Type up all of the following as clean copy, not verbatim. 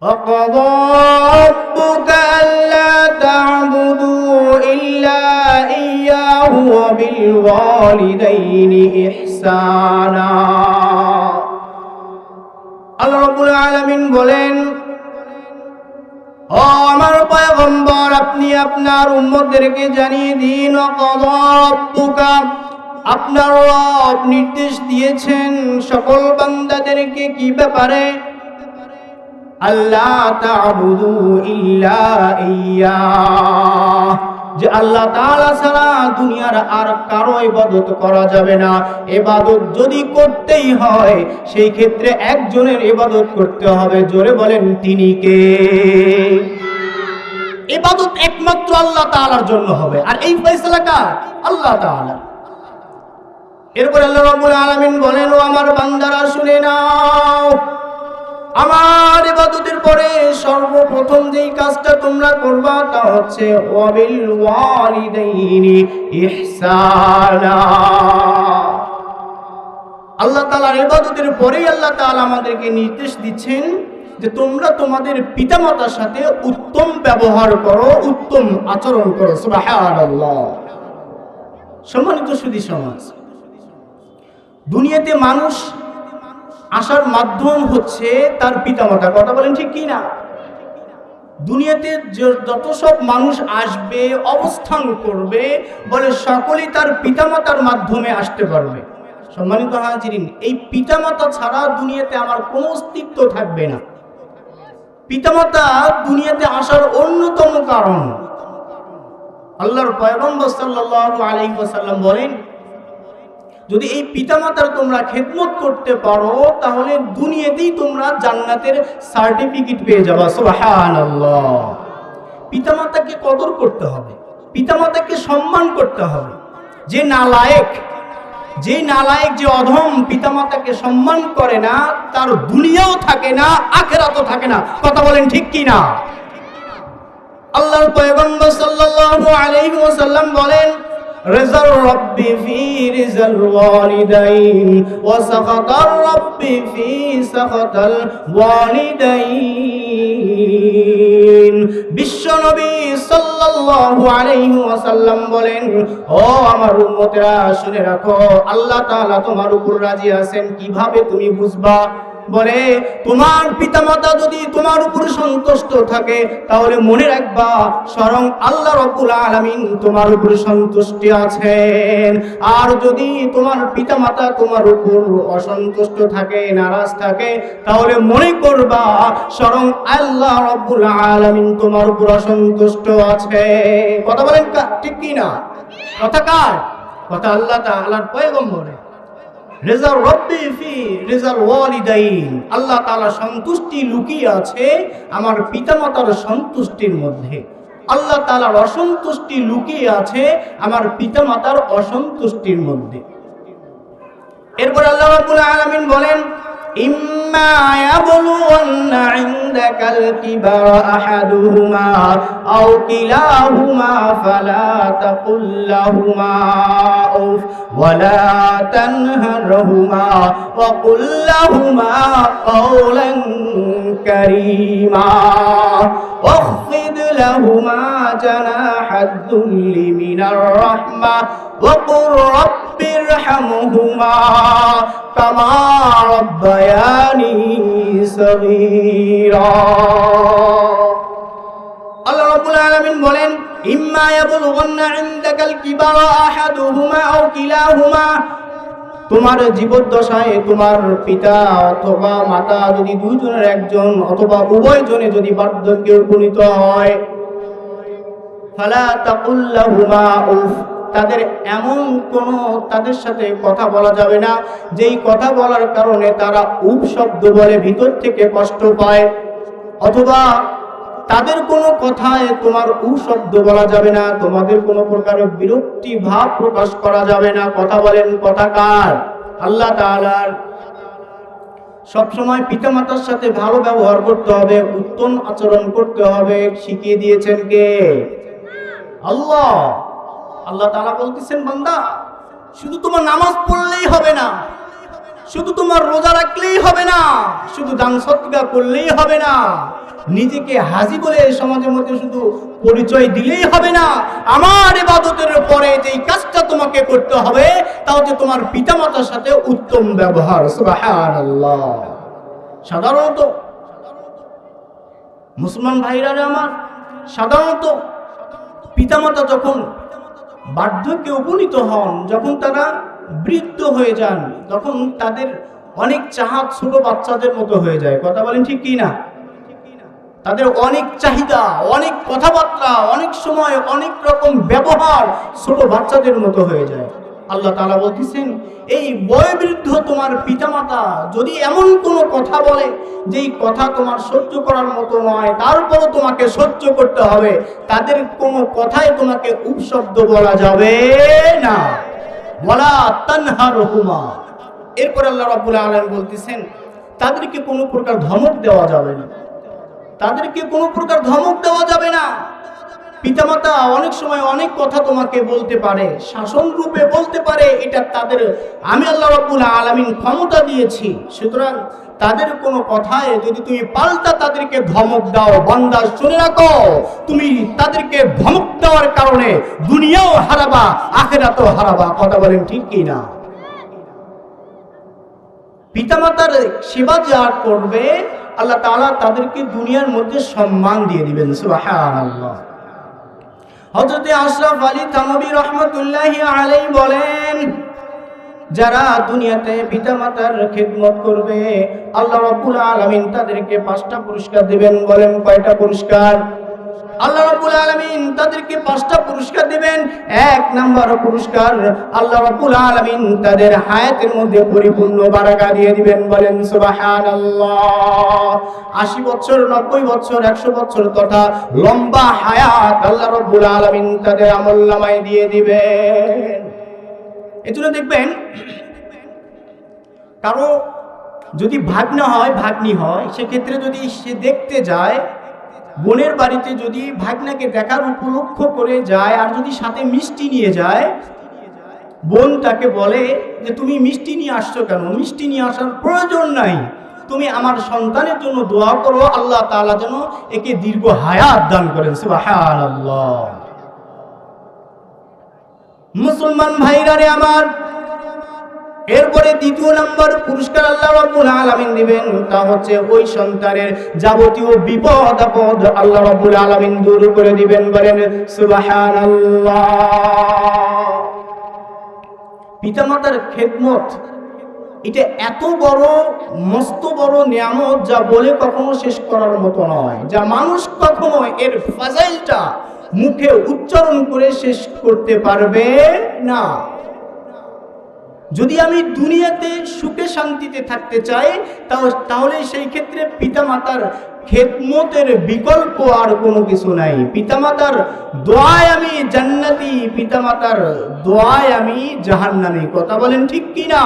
وقضى ربك ألا تعبدوا إلا إياه وبالوالدين إحسانا আল্লাহ রাব্বুল আলামিন বলেন, ও আমার পয়গম্বর, আপনি আপনার উম্মতদেরকে জানিয়ে দিন, ওয়াকাযা রাব্বুকা, আপনার রব নির্দেশ দিয়েছেন সকল বান্দাদেরকে কি ব্যাপারে, আল্লাহ তা'বুদু ইল্লা ইয়্যাহ, যে আল্লাহ তাআলা ছাড়া দুনিয়ার আর কারো ইবাদত করা যাবে না। ইবাদত যদি করতেই হয় সেই ক্ষেত্রে একজনের ইবাদত করতে হবে। জোরে বলেন, তিনি কে? ইবাদত একমাত্র আল্লাহ তাআলার জন্য হবে, আর এই ফয়সালা কার? আল্লাহ তাআলা। এরপর আল্লাহ রাব্বুল আলামিন বলেন, ও আমার বান্দারা শুনে নাও, আমার ইবাদতের পরে সর্বপ্রথম যেই কাজটা তোমরা করবা তা হচ্ছে ওয়াবিল ওয়ালিদাইনি ইহসানা। আল্লাহ তাআলার ইবাদতের পরেই আল্লাহ তাআলা আমাদেরকে নির্দেশ দিচ্ছেন যে তোমরা তোমাদের পিতামাতার সাথে উত্তম ব্যবহার করো, উত্তম আচরণ করো। সুবহানাল্লাহ। সম্মানিত সুধী সমাজ, দুনিয়াতে মানুষ আসার মাধ্যম হচ্ছে তার পিতামাতা। কথা বলেন ঠিক কি না? দুনিয়াতে যত সব মানুষ আসবে, অবস্থান করবে, বলে সকলেই তার পিতামাতার মাধ্যমে আসতে পারবে। সম্মানিত হাজিরিন, এই পিতামাতা ছাড়া দুনিয়াতে আমার কোনো অস্তিত্ব থাকবে না। পিতামাতা দুনিয়াতে আসার অন্যতম কারণ। আল্লাহর পয়গম্বর সাল্লাল্লাহু আলাইহি ওয়াসাল্লাম বলেন, যদি এই পিতামাতার তোমরা খেদমত করতে পারো তাহলে দুনিয়াতেই তোমরা জান্নাতের সার্টিফিকেট পেয়ে যাবা। সুবহানাল্লাহ। পিতামাতাকে কদর করতে হবে, পিতামাতাকে সম্মান করতে হবে। যে নালায়েক, যে অধম পিতামাতাকে সম্মান করে না, তার দুনিয়াও থাকে না, আখিরাতও থাকে না। কথা বলেন ঠিক কি না? আল্লাহর পয়গম্বর সাল্লাল্লাহু আলাইহি ওয়াসাল্লাম বলেন, রিজাল রাব্বি ফি রিজাল ওয়ালিদাইন ওয়া সাখাতার রাব্বি ফি সাখাতাল ওয়ালিদাইন। বিশ্বনবী সাল্লাল্লাহু আলাইহি ওয়াসাল্লাম বলেন, ও আমার উম্মতেরা শুনে রাখো, আল্লাহ তাআলা তোমার উপর রাজি আছেন কিভাবে তুমি বুঝবা? বলে, তোমার পিতামাতা যদি তোমার উপর সন্তুষ্ট থাকে তাহলে মনে রাখবা স্বয়ং আল্লাহ রাব্বুল আলামিন তোমার উপর সন্তুষ্ট আছেন। আর যদি তোমার পিতামাতা তোমার উপর অসন্তুষ্ট থাকে, নারাজ থাকে, তাহলে মনে করবা স্বয়ং আল্লাহ রাব্বুল আলামিন তোমার উপর অসন্তুষ্ট আছে। কথা বলেন ঠিক কি না? কথা কার কথা? আল্লাহ তাআলার পয়গম্বরের। রিজাল রাব্বি ফি রিজাল ওয়ালিদাইন, আল্লাহ তাআলা সন্তুষ্টি লুকিয়ে আছে আমার পিতামাতার সন্তুষ্টির মধ্যে। আল্লাহ তাআলার অসন্তুষ্টি লুকিয়ে আছে আমার পিতামাতার অসন্তুষ্টির মধ্যে। এরপর আল্লাহ রাব্বুল আলামিন বলেন, ইম্মা ইয়াবলুগান্না ইনদাকাল কিবারা আহাদুহুমা আও কিলাহুমা ফালা তাকুল লাহুমা উফ ওয়ালা তানহারহুমা ওয়া কুল লাহুমা কাওলান কারীমা واخفض لهما جناح الذل من الرحمة وقل رب ارحمهما كما ربياني صغيرا। আল্লাহ রাব্বুল আলামিন বলেন, ইম্মা ইয়াবলুগান্না ইনদাকাল কিবারা আহাদুহুমা আও কিলাহুমা, তোমার জীবদ্দশায় তোমার পিতা অথবা মাতা যদি দুইজনের একজন অথবা উভয়জনে যদি বার্ধক্যে উপনীত হয়, ফালা তাকুল লাহুমা উফ, তাদের এমন কোনো তাদের সাথে কথা বলা যাবে না যেই কথা বলার কারণে তারা উফ শব্দ বলে ভিতর থেকে কষ্ট পায়, অথবা তাদের কোনো কথায় তোমার উ শব্দ বলা যাবে না, তোমাদের কোনো প্রকারের বিরক্তি ভাব প্রকাশ করা যাবে না। কথা বলেন কথা কার? আল্লাহ তাআলার। সবসময় পিতামাতার সাথে ভালো ব্যবহার করতে হবে, উত্তম আচরণ করতে হবে। শিখিয়ে দিয়েছেন কে? আল্লাহ। আল্লাহ তাআলা বলতেছেন, বান্দা শুধু তোমার নামাজ পড়লেই হবে না, শুধু তোমার রোজা রাখলেই হবে না, শুধু দান সদকা করলেই হবে না, নিজেকে হাজী বলে সমাজের মধ্যে শুধু পরিচয় দিলেই হবে না। আমার ইবাদতের পরে যেই কাজটা তোমাকে করতে হবে তা হচ্ছে তোমার পিতামাতার সাথে উত্তম ব্যবহার। সুবহানাল্লাহ। সাধারণত মুসলমান ভাইরা আমার, সাধারণত পিতামাতা যখন বার্ধক্যে উপনীত হন, যখন তারা বৃদ্ধ হয়ে যান, তখন তাদের অনেক চাহাত ছোট বাচ্চাদের মতো হয়ে যায়। কথা বলেন ঠিক কি না? তাদের অনেক চাহিদা, অনেক কথাবার্তা, অনেক সময় অনেক রকম ব্যবহার ছোট বাচ্চাদের মতো হয়ে যায়। আল্লাহ তাআলা বলতেছেন, এই বয়োবৃদ্ধ তোমার পিতামাতা যদি এমন কোনো কথা বলে যেই কথা তোমার সহ্য করার মতো নয়, তারপরও তোমাকে সহ্য করতে হবে, তাদের কোনো কথায় তোমাকে উপশব্দ বলা যাবে না। ওয়ালা তানহারহুমা। এরপর আল্লাহ রাব্বুল আলামিন বলতেছেন, তাদেরকে কোনো প্রকার ধমক দেওয়া যাবে না, তাদেরকে কোনো প্রকার ধমক দেওয়া যাবে না। পিতামাতা অনেক সময় অনেক কথা তোমাকে বলতে পারে, শাসন রূপে বলতে পারে, এটা তাদের আমি আল্লাহ রাব্বুল আলামিন ক্ষমতা দিয়েছি। সুতরাং তাদের কোনো কথায় যদি তুমি পাল্টা তাদেরকে ধমক দাও, বান্দা শুনে রাখো, তুমি তাদেরকে ধমক দেওয়ার কারণে দুনিয়াও হারাবা, আখিরাতও হারাবা। কথা বলেন ঠিক কি না? পিতামাতার সেবা যারা করবে আল্লাহ তাআলা তাদেরকে দুনিয়ার মধ্যে সম্মান দিয়ে দিবেন। সুবহানাল্লাহ। হযরত আশরাফ আলী থানভী রাহমাতুল্লাহি আলাইহি বলেন, যারা দুনিয়াতে পিতামাতার খিদমত করবে আল্লাহ রাব্বুল আলামিন তাদেরকে 5টা পুরস্কার দিবেন। বলেন কয়টা পুরস্কার? আল্লাহ রাব্বুল আলামিন তাদেরকে 5টা পুরস্কার দিবেন। 1 নম্বর পুরস্কার, আল্লাহ রাব্বুল আলামিন তাদের হায়াতের মধ্যে পরিপূর্ণ বারাকা দিয়ে দিবেন। বলেন সুবহানাল্লাহ। 80 বছর, 90 বছর, 100 বছর তথা লম্বা হায়াত আল্লাহ রাব্বুল আলামিন তাদের আমলনামায় দিয়ে দিবেন। এজন্য দেখবেন, কারো যদি ভাগ্না হয়, ভাগ্নি হয়, সেক্ষেত্রে যদি সে দেখতে যায়, বোনের বাড়িতে যদি ভাগ্নাকে দেখার উপলক্ষ করে যায় আর যদি সাথে মিষ্টি নিয়ে যায়, বোন তাকে বলে যে তুমি মিষ্টি নিয়ে আসছো কেন? মিষ্টি নিয়ে আসার প্রয়োজন নাই, তুমি আমার সন্তানের জন্য দোয়া করো, আল্লাহ তাআলা যেন একে দীর্ঘ হায়াত দান করেন। সুবহানাল্লাহ। মুসলমান ভাইরা রে আমার, এরপরে 2 নম্বর পুরস্কার আল্লাহ রাব্বুল আলামিন দিবেন, তা হচ্ছে ওই সন্তানের যাবতীয় বিপদ আপদ আল্লাহ রাব্বুল আলামিন দূর করে দিবেন। বলেন সুবহানাল্লাহ। পিতামাতার খেদমত এটা এত বড়, মস্ত বড় নিয়ামত, যা বলে কখনো শেষ করার মতো নয়, যা মানুষ কখনো এর ফাজাইলটা মুখে উচ্চারণ করে শেষ করতে পারবে না। যদি আমি দুনিয়াতে সুখে শান্তিতে থাকতে চাই, তাহলে সেই ক্ষেত্রে পিতামাতার খেদমতের বিকল্প আর কোনো কিছু নাই। পিতামাতার দোয়ায় আমি জান্নাতি, পিতামাতার দোয়ায় আমি জাহান্নামী। কথা বলেন ঠিক কি না?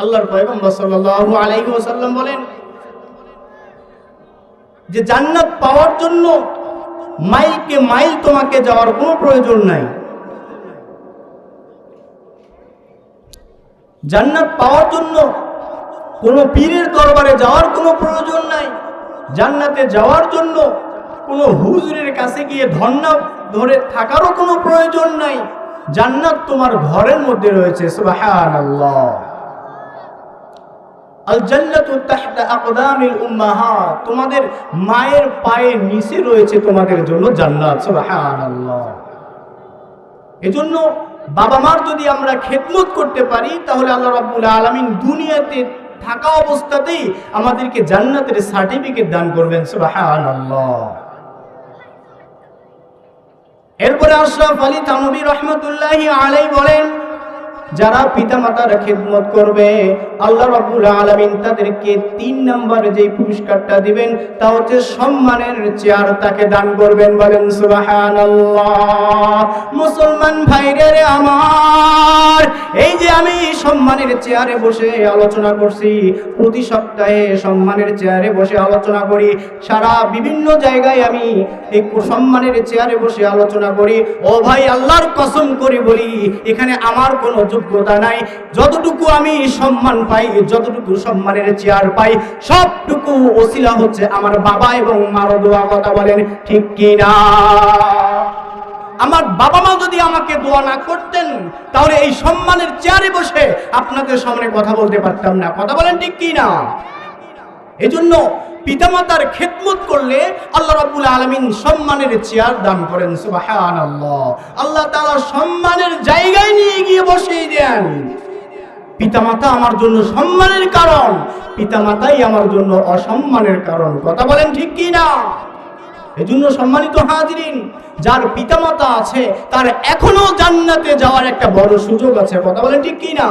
আল্লাহর পয়গম্বর সাল্লাল্লাহু আলাইহি ওয়াসাল্লাম বলেন যে জান্নাত পাওয়ার জন্য মাইলকে মাইল তোমাকে যাওয়ার কোনো প্রয়োজন নাই। জান্নাত পাওয়ার জন্য কোনো পীরের দরবারে যাওয়ার কোনো প্রয়োজন নাই। জান্নাতে যাওয়ার জন্য কোনো হুজুরের কাছে গিয়ে ধর্ণা ধরে থাকারও কোনো প্রয়োজন নাই। জান্নাত তোমার ঘরের মধ্যে রয়েছে। সুবহানাল্লাহ। আল জান্নাতু তাহতা আকদামিল উম্মাহাত, তোমাদের মায়ের পায়ের নিচে রয়েছে তোমাদের জন্য জান্নাত। সুবহানাল্লাহ। এজন্য বাবা মার যদি আমরা খেদমত করতে পারি, তাহলে আল্লাহ রাব্বুল আলামিন দুনিয়াতে থাকা অবস্থাতেই আমাদেরকে জান্নাতের সার্টিফিকেট দান করবেন। সুবহানাল্লাহ। এরপরে আশরাফ আলী থানভী রাহমাতুল্লাহি আলাইহি বলেন, যারা পিতামাতার খেদমত করবে আল্লাহ রাব্বুল আলামিন তাদেরকে 3 নম্বর যে পুরস্কারটা দিবেন তা হচ্ছে সম্মানের চেয়ার তাকে দান করবেন। বলেন সুবহানাল্লাহ। মুসলমান ভাইরে আমার, এই যে আমি সম্মানের চেয়ারে বসে আলোচনা করছি, প্রতি সপ্তাহে সম্মানের চেয়ারে বসে আলোচনা করি, সারা বিভিন্ন জায়গায় আমি এই সম্মানের চেয়ারে বসে আলোচনা করি। ও ভাই, আল্লাহর কসম করে বলি, এখানে আমার কোনো যোগ্যতা নাই। যতটুকু আমি সম্মান পাই, যতটুকু সম্মানের চেয়ার পাই, সবটুকু ওসিলা হচ্ছে আমার বাবা এবং মার দোয়া। কথা বলেন ঠিক কি না? আমার বাবা মা যদি আমাকে দোয়া না করতেন তাহলে এই সম্মানের চেয়ারে বসে আপনাদের সামনে কথা বলতে পারতাম না। কথা বলেন ঠিক কি না? এজন্য পিতামাতার খেদমত করলে আল্লাহ রাব্বুল আলামিন সম্মানের চেয়ার দান করেন। সুবহানাল্লাহ। আল্লাহ তাআলা সম্মানের জায়গায় নিয়ে গিয়ে বসিয়ে দেন। পিতামাতা আমার জন্য সম্মানের কারণ, পিতামাতাই আমার জন্য অসম্মানের কারণ। কথা বলেন ঠিক কি না? এজন্য সম্মানিত হাজিরিন, যার পিতামাতা আছে তার এখনো জান্নাতে যাওয়ার একটা বড় সুযোগ আছে। কথা বলেন ঠিক কি না?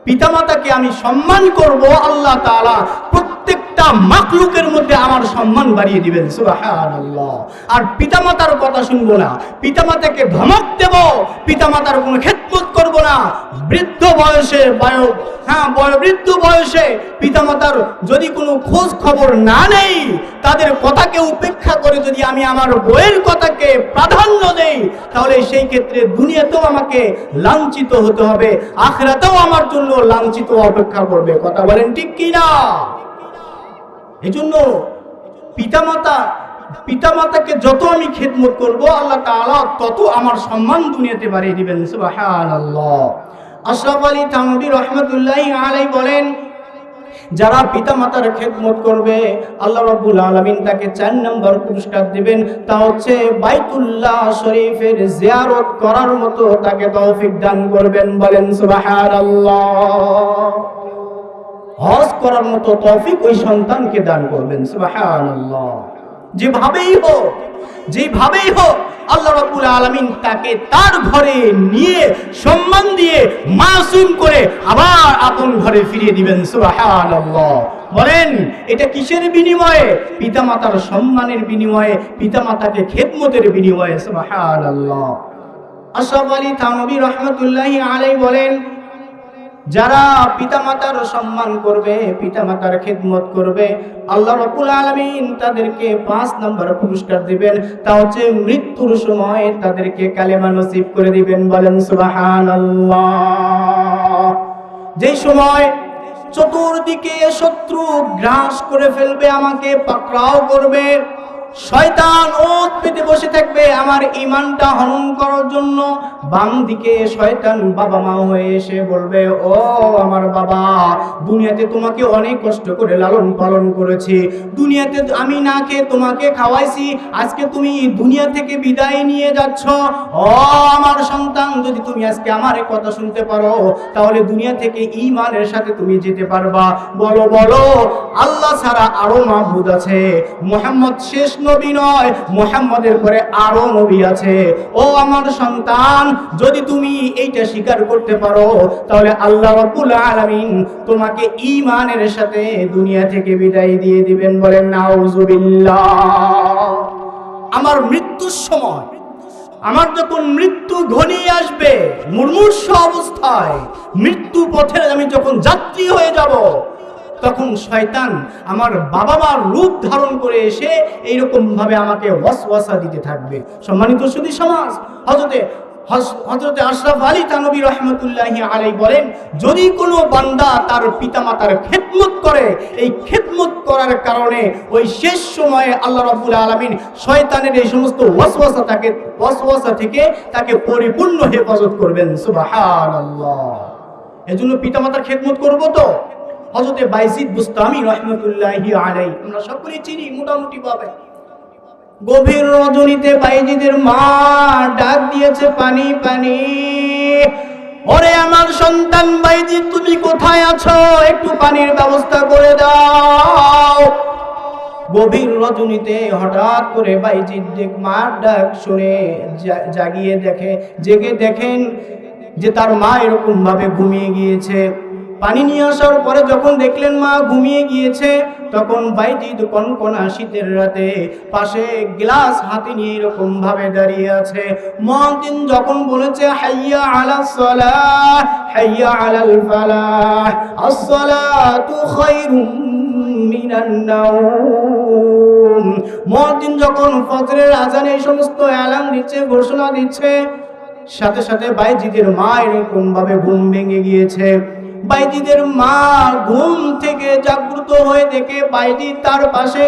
পিতামাতাকে আমি সম্মান করব, আল্লাহ তাআলা প্রত্যেকটা মাখলুকের মধ্যে আমার সম্মান বাড়িয়ে দিবেন। সুবহানাল্লাহ। আর পিতামাতার কথা শুনবো না, পিতামাতাকে ধমক দেব, পিতামাতার কোনো খেদমত করব না। বৃদ্ধ বয়সে বৃদ্ধ বয়সে পিতামাতার যদি কোনো খোঁজ খবর না নেই, তাদের কথাকে উপেক্ষা করে যদি আমি আমার বইয়ের কথাকে প্রাধান্য দেই, তাহলে সেই ক্ষেত্রে দুনিয়াতেও আমাকে লাঞ্ছিত হতে হবে, আখিরাতেও আমার জন্য লাঞ্ছিত অপেক্ষা করবে। কথা বলেন ঠিক কি না? এজন্য পিতামাতাকে যত আমি খেদমত করব, আল্লাহ তাআলা তত আমার সম্মান দুনিয়াতে বাড়িয়ে দিবেন। সুবহানাল্লাহ। আশরাফ আলী থানভী রাহমাতুল্লাহি আলাইহি বলেন, যারা পিতামাতার খেদমত করবে আল্লাহ রাব্বুল আলামিন তাকে 4 নম্বর পুরস্কার দিবেন। তা হচ্ছে বাইতুল্লাহ শরীফের জিয়ারত করার মতো তাকে তৌফিক দান করবেন। বলেন সুবহানাল্লাহ। হজ করার মতো তৌফিক ওই সন্তানকে দান করবেন। সুবহানাল্লাহ। যেভাবেই হোক আল্লাহ রাব্বুল আলামিন তাকে তার ঘরে নিয়ে সম্মান দিয়ে মাসুম করে আবার আপন ঘরে ফিরিয়ে দিবেন। সুবহানাল্লাহ। বলেন এটা কিসের বিনিময়ে? পিতামাতার সম্মানের বিনিময়ে, পিতামাতাকে খেদমতের বিনিময়ে। সুবহানাল্লাহ। আশরাফ আলী থানভী রাহমাতুল্লাহি আলাইহি বলেন, যারা পিতামাতার সম্মান করবে, পিতামাতার খেদমত করবে, আল্লাহ রাব্বুল আলামিন তাদেরকে 5 নম্বর পুরস্কার দিবেন। তা হচ্ছে মৃত্যুর সময় তাদেরকে কালেমা নসিব করে দিবেন। বলেন সুবহানাল্লাহ। যেই সময় চতুর্দিকে শত্রু গ্রাস করে ফেলবে, আমাকে পাকড়াও করবে, শয়তান ওত পেতে বসে থাকবে আমার ঈমানটা হনন করার জন্য, বাম দিকে শয়তান বাবা মা হয়ে এসে বলবে, ও আমার বাবা, দুনিয়াতে তোমাকে অনেক কষ্ট করে লালন পালন করেছি, দুনিয়াতে আমি না খেয়ে তোমাকে খাওয়াইছি, আজকে তুমি দুনিয়া থেকে বিদায় নিয়ে যাচ্ছ। ও আমার সন্তান, যদি তুমি আজকে আমার কথা শুনতে পারো তাহলে দুনিয়া থেকে ঈমানের সাথে তুমি যেতে পারবা। বলো বলো, আল্লাহ ছাড়া আরো মাবুদ আছে? মুহাম্মদ শেষ নবী নয়, মুহাম্মদের পরে আরো নবী আছে। ও আমার সন্তান, যদি তুমি এইটা স্বীকার করতে পারো তাহলে আল্লাহ রাব্বুল আলামিন তোমাকে ঈমানের সাথে দুনিয়া থেকে বিদায় দিয়ে দিবেন। বলেন নাউজুবিল্লাহ। আমার মৃত্যুর সময়, আমার যখন মৃত্যু ঘনিয়ে আসবে, মুমূর্ষ অবস্থায় মৃত্যু পথে আমি যখন যাত্রী হয়ে যাব, তখন শয়তান আমার বাবা মার রূপ ধারণ করে এসে এইরকম ভাবে আমাকে ওয়াসওয়াসা দিতে থাকবে। সম্মানিত সুধী সমাজ, হযরতে আশরাফ আলী থানভী রাহমাতুল্লাহি আলাইহি বলেন, যদি কোনো বান্দা তার পিতামাতার খেদমত করে, এই খেদমত করার কারণে ওই শেষ সময়ে আল্লাহ রাব্বুল আলামিন শয়তানের এই সমস্ত ওয়াসওয়াসা থেকে তাকে পরিপূর্ণ হেফাজত করবেন। সুবহানাল্লাহ। এজন্য পিতামাতার খেদমত করব তো। হযরতে বাইজিদ বুস্তামি রাহমাতুল্লাহি আলাইহি আমরা সকলেই চিনি মোটামুটি ভাবে। গভীর রজনীতে বাইজিদের মা ডাক দিয়েছে, পানি পানি, ওরে আমার সন্তান বাইজিদ, তুমি কোথায় আছো? একটু পানির ব্যবস্থা করে দাও। গভীর রজনীতে হঠাৎ করে বাইজিদ মার ডাক শুনে জেগে দেখেন যে তার মা এরকম ভাবে ঘুমিয়ে গিয়েছে। পানি নিয়ে আসার পরে যখন দেখলেন মা ঘুমিয়ে গিয়েছে, তখন বাইজিদ কনকনা শীতের রাতে পাশে গ্লাস হাতে নিয়ে এরকম ভাবে দাঁড়িয়ে আছে। মুয়াজ্জিন যখন বলেছে হাইয়া আলাস সালাহ হাইয়া আলাল ফালাহ, আসসালাতু খায়রুম মিনান নাওম, মুয়াজ্জিন যখন ফজরের আজানে এই সমস্ত এলান দিচ্ছে, ঘোষণা দিচ্ছে, সাথে সাথে বাইজিদের মা এরকম ভাবে ঘুম ভেঙে গিয়েছে। বাইজিদের মা ঘুম থেকে জাগ্রত হয়ে দেখে বাইজিদ তার পাশে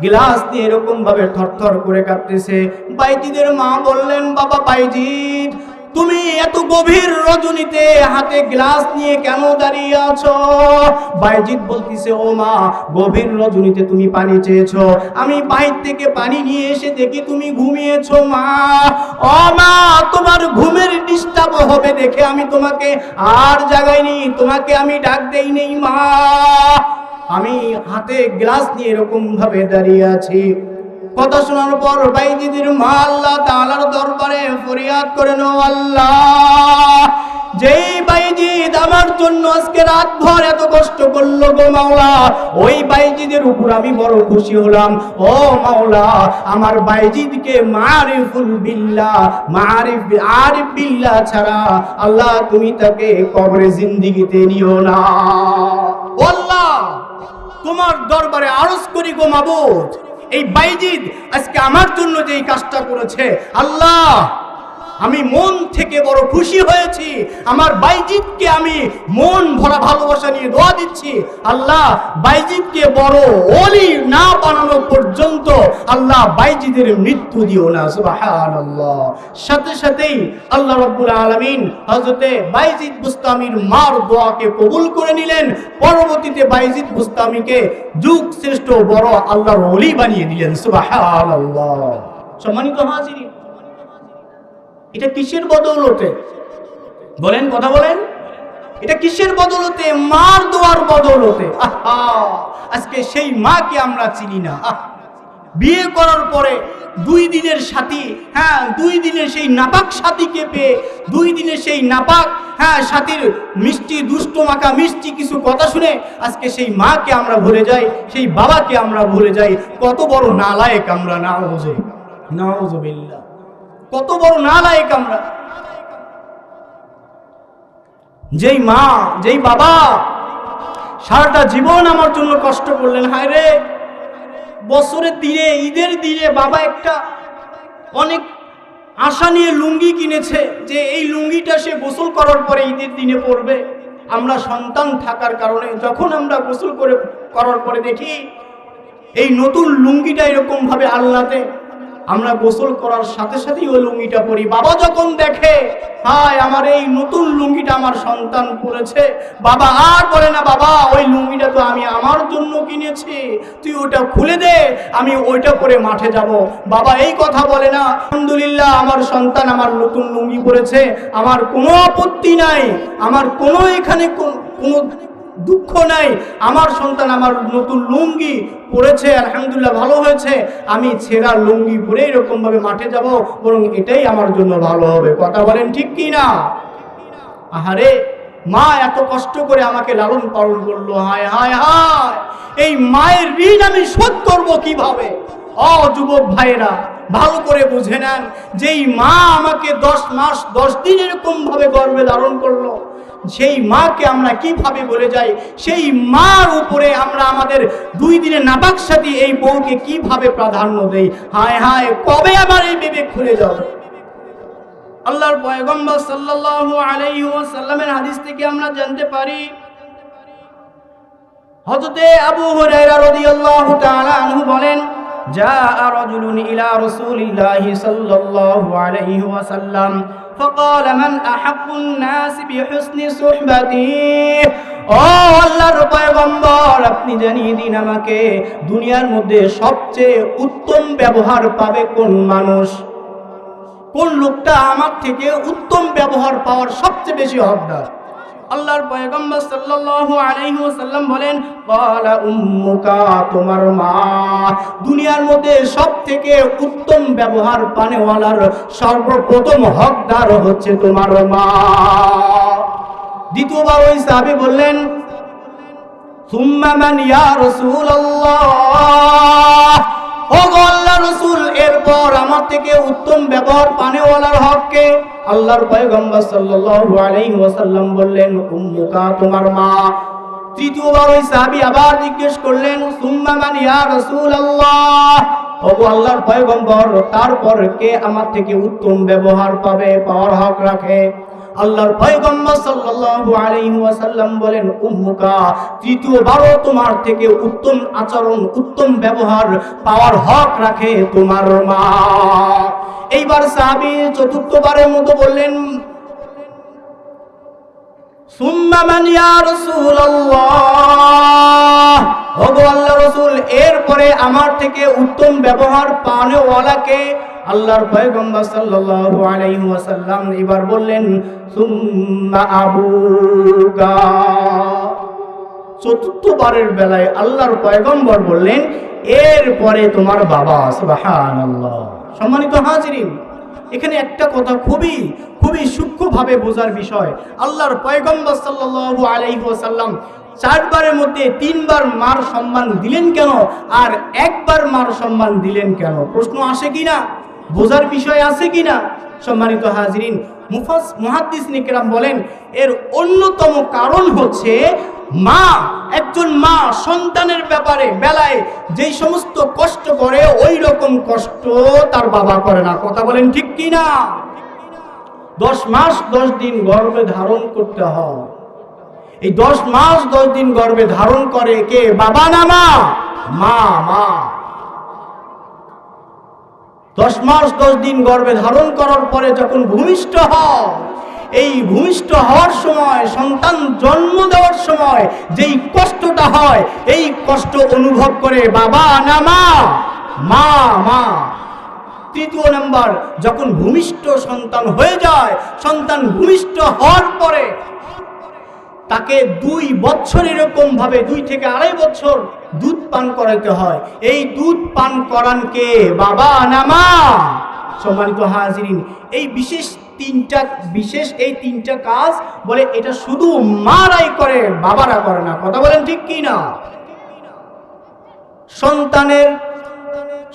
গ্লাস নিয়ে এরকম ভাবে থরথর করে কাঁপতেছে। বাইজিদের মা বললেন, বাবা বাইজিদ, তুমি এত গভীর রজনীতে হাতে গ্লাস নিয়ে কেন দাঁড়িয়ে আছো? বাইজিদ বলতিছে, ও মা, গভীর রজনীতে তুমি পানি চেয়েছো, আমি বাইরে থেকে পানি নিয়ে এসে দেখি তুমি ঘুমিয়েছো মা। ও মা, তোমার ঘুমের ডিস্টার্ব হবে দেখে আমি তোমাকে আর জাগাইনি, তোমাকে আমি ডাক দেই নেই মা, আমি হাতে গ্লাস নিয়ে এরকম ভাবে দাঁড়িয়ে আছি। কথা শোনার পর বাইজিদের মা আল্লাহ তাআলার দরবারে ফরিয়াদ করেন, ও আল্লাহ, যেই বাইজিদ আমার জন্য আজকে রাত ভর এত কষ্ট করলো গো মাওলা, ওই বাইজিদের উপর আমি বড় খুশি হলাম। ও মাওলা, আমার বাইজিদকে মারিফুল বিল্লাহ, আরিফ বিল্লাহ ছাড়া আল্লাহ তুমি তাকে কবরে জিন্দেগিতে নিও না। ও আল্লাহ, তোমার দরবারে আরজ করি গো মাবুদ, এই বাইজিদ আজকে আমার জন্য যে এই কাজটা করেছে, আল্লাহ আমি মন থেকে বড় খুশি হয়েছি। আমার বাইজিদকে আমি মন ভরা ভালোবাসা নিয়ে দোয়া দিচ্ছি, আল্লাহ বাইজিদকে বড় ওলি না বানানো পর্যন্ত আল্লাহ বাইজিদের মৃত্যু দিও না। সুবহানাল্লাহ। সাথে সাথেই আল্লাহ রাব্বুল আলামিন হযরতে বাইজিদ বুস্তামির মার দোয়াকে কবুল করে নিলেন। পরবর্তীতে বাইজিদ বুস্তামিকে যুগ শ্রেষ্ঠ বড় আল্লাহর ওলি বানিয়ে দিলেন। সুবহানাল্লাহ। সম্মানিত হাজিরিন, এটা কিসের বদৌলতে বলেন? কথা বলেন, এটা কিসের বদৌলতে? মার দোয়ার বদৌলতে। আজকে সেই মাকে আমরা চিনি না। বিয়ে করার পরে 2 দিনের সাথী, 2 দিনের সেই নাপাক সাথীকে পেয়ে, 2 দিনের সেই নাপাক সাথীর মিষ্টি দুষ্ট মাখা মিষ্টি কিছু কথা শুনে আজকে সেই মাকে আমরা ভুলে যাই, সেই বাবাকে আমরা ভুলে যাই। কত বড় নালায়েক আমরা! নাউযুবিল্লাহ, কত বড় নালায়েক আমরা! যেই মা, যেই বাবা সারাটা জীবন আমার জন্য কষ্ট করলেন, হায় রে, বছরের দিনে, ঈদের দিনে বাবা একটা অনেক আশা নিয়ে লুঙ্গি কিনেছে যে এই লুঙ্গিটা সে গোসল করার পরে ঈদের দিনে পরবে। আমরা সন্তান থাকার কারণে যখন আমরা গোসল করার পরে দেখি এই নতুন লুঙ্গিটা এরকম ভাবে আলনাতে, আমরা গোসল করার সাথে সাথেই ওই লুঙ্গিটা পরি। বাবা যখন দেখে, হায় আমার এই নতুন লুঙ্গিটা আমার সন্তান পরেছে, বাবা আর বলে না, বাবা ওই লুঙ্গিটা তো আমি আমার জন্য কিনেছি, তুই ওটা খুলে দে, আমি ওইটা পরে মাঠে যাব। বাবা এই কথা বলে না, আলহামদুলিল্লাহ আমার সন্তান আমার নতুন লুঙ্গি পরেছে, আমার কোনো আপত্তি নাই, আমার কোনো এখানে কোনো দুঃখ নাই, আমার সন্তান আমার নতুন লুঙ্গি পরেছে, আলহামদুলিল্লাহ ভালো হয়েছে, আমি ছেঁড়া লুঙ্গি পরে এরকম ভাবে মাঠে যাব, বরং এটাই আমার জন্য ভালো হবে। কথা বলেন ঠিক কি না? আহারে, মা এত কষ্ট করে আমাকে লালন পালন করলো, হায় হায় হায়, এই মায়ের ঋণ আমি শোধ করব কিভাবে? যুবক ভাইরা ভালো করে বুঝে নেন, যেই মা আমাকে 10 মাস 10 দিন এরকম ভাবে গর্ভে ধারণ করলো, সেই মাকে আমরা কিভাবে বলে যাই? সেই মার উপরে আমরা আমাদের 2 দিনের নাপাক সাথী এই বউকে কিভাবে প্রাধান্য দেই? হায় হায়, কবে আমার এই বিবেক খুলে যাবে? আল্লাহর পয়গম্বর সাল্লাল্লাহু আলাইহি ওয়াসাল্লামের হাদিস থেকে আমরা জানতে পারি, হযরতে আবু হুরায়রা রাদিয়াল্লাহু তাআলা আনহু বলেন, জাআ রাজুলুন ইলা রাসূলিল্লাহি সাল্লাল্লাহু আলাইহি ওয়াসাল্লাম فقال من احق الناس بحسن صحبتي। ও আল্লাহর পয়গম্বর, আপনি জানিয়ে দিন আমাকে, দুনিয়ার মধ্যে সবচেয়ে উত্তম ব্যবহার পাবে কোন মানুষ? কোন লোকটা আমার থেকে উত্তম ব্যবহার পাওয়ার সবচেয়ে বেশি হকদার? আল্লাহর পয়গম্বর সাল্লাল্লাহু আলাইহি ওয়াসাল্লাম বলেন, ক্বালা উম্মুকা, তোমার মা। দুনিয়ার মধ্যে সবথেকে উত্তম ব্যবহার পানেওয়ালার সর্বপ্রথম হকদার হচ্ছে তোমার মা। দ্বিতীয়বার ওই সাহাবী বললেন, সুম্মা মান ইয়া রাসূলুল্লাহ, ও আল্লাহর রাসূল, এরপর আমার থেকে উত্তম ব্যবহার পানেওয়ালার হককে? আল্লাহর পয়গম্বর সাল্লাল্লাহু আলাইহি ওয়াসাল্লাম বললেন, উম্মুকা, তোমার মা। তৃতীয়বার ওই সাহাবী আবার জিজ্ঞেস করলেন, সুম্মা মান ইয়া রাসূলুল্লাহ, ও ওগো আল্লাহর পয়গম্বর, তারপর কে আমার থেকে উত্তম ব্যবহার পাবে, পাওয়ার হক রাখে? আল্লাহর পয়গম্বর সাল্লাল্লাহু আলাইহি ওয়াসাল্লাম বলেন, উম্মুকা, তৃতীয়বারও তোমার থেকে উত্তম আচরণ, উত্তম ব্যবহার পাওয়ার হক রাখে তোমার মা। এইবার সাহাবী চতুর্থবারের মতো বললেন, সুম্মা মান ইয়া রাসূলুল্লাহ, ওগো আল্লাহর রাসূল, এরপরে আমার থেকে উত্তম ব্যবহার পাওয়ানেওয়ালাকে? আল্লাহর পয়গম্বর সাল্লাল্লাহু আলাইহি ওয়াসাল্লাম এবার বললেন, সুম্মা আবুকা। চতুর্থবারের বেলায় আল্লাহর পয়গম্বর বললেন, এরপরে তোমার বাবা। সুবহানাল্লাহ। সম্মানিত হাজিরিন, এখানে একটা কথা খুবই খুবই সূক্ষ্মভাবে বোঝার বিষয়। আল্লাহর পয়গম্বর সাল্লাল্লাহু আলাইহি ওয়াসাল্লাম 4 বারের মধ্যে 3 বার মার সম্মান দিলেন কেন, আর 1 বার মার সম্মান দিলেন কেন? প্রশ্ন আসে কিনা, বোঝার বিষয় আছে কিনা? সম্মানিত হাজিরিন, মুহাদ্দিসিন কিরাম বলেন, এর অন্যতম কারণ হচ্ছে মা, একজন মা সন্তানের বেলায় যেই সমস্ত কষ্ট করে, ওই রকম কষ্ট তার বাবা করে না। কথা বলেন ঠিক কিনা? 10 মাস 10 দিন গর্ভে ধারণ করতে হয়। এই 10 মাস 10 দিন গর্ভে ধারণ করে কে? বাবা না মা? মা। 10 মাস 10 দিন গর্ভে ধারণ করার পরে যখন ভূমিষ্ঠ হয়, এই ভূমিষ্ঠ হওয়ার সময়, সন্তান জন্ম দেওয়ার সময় যেই কষ্টটা হয়, এই কষ্ট অনুভব করে বাবা না মা? মা। তৃতীয় নাম্বার, যখন ভূমিষ্ঠ সন্তান হয়ে যায়, সন্তান ভূমিষ্ঠ হওয়ার পরে তাকে 2 বছর এরকম ভাবে, 2 থেকে 2.5 বছর দুধ পান করাতে হয়। এই দুধ পান করান কে? বাবা না মা? সম্মানিত হাজিরিন, এই বিশেষ এই তিনটা কাজ বলে এটা শুধু মারাই করে, বাবারা করে না। কথা বলেন ঠিক কি না?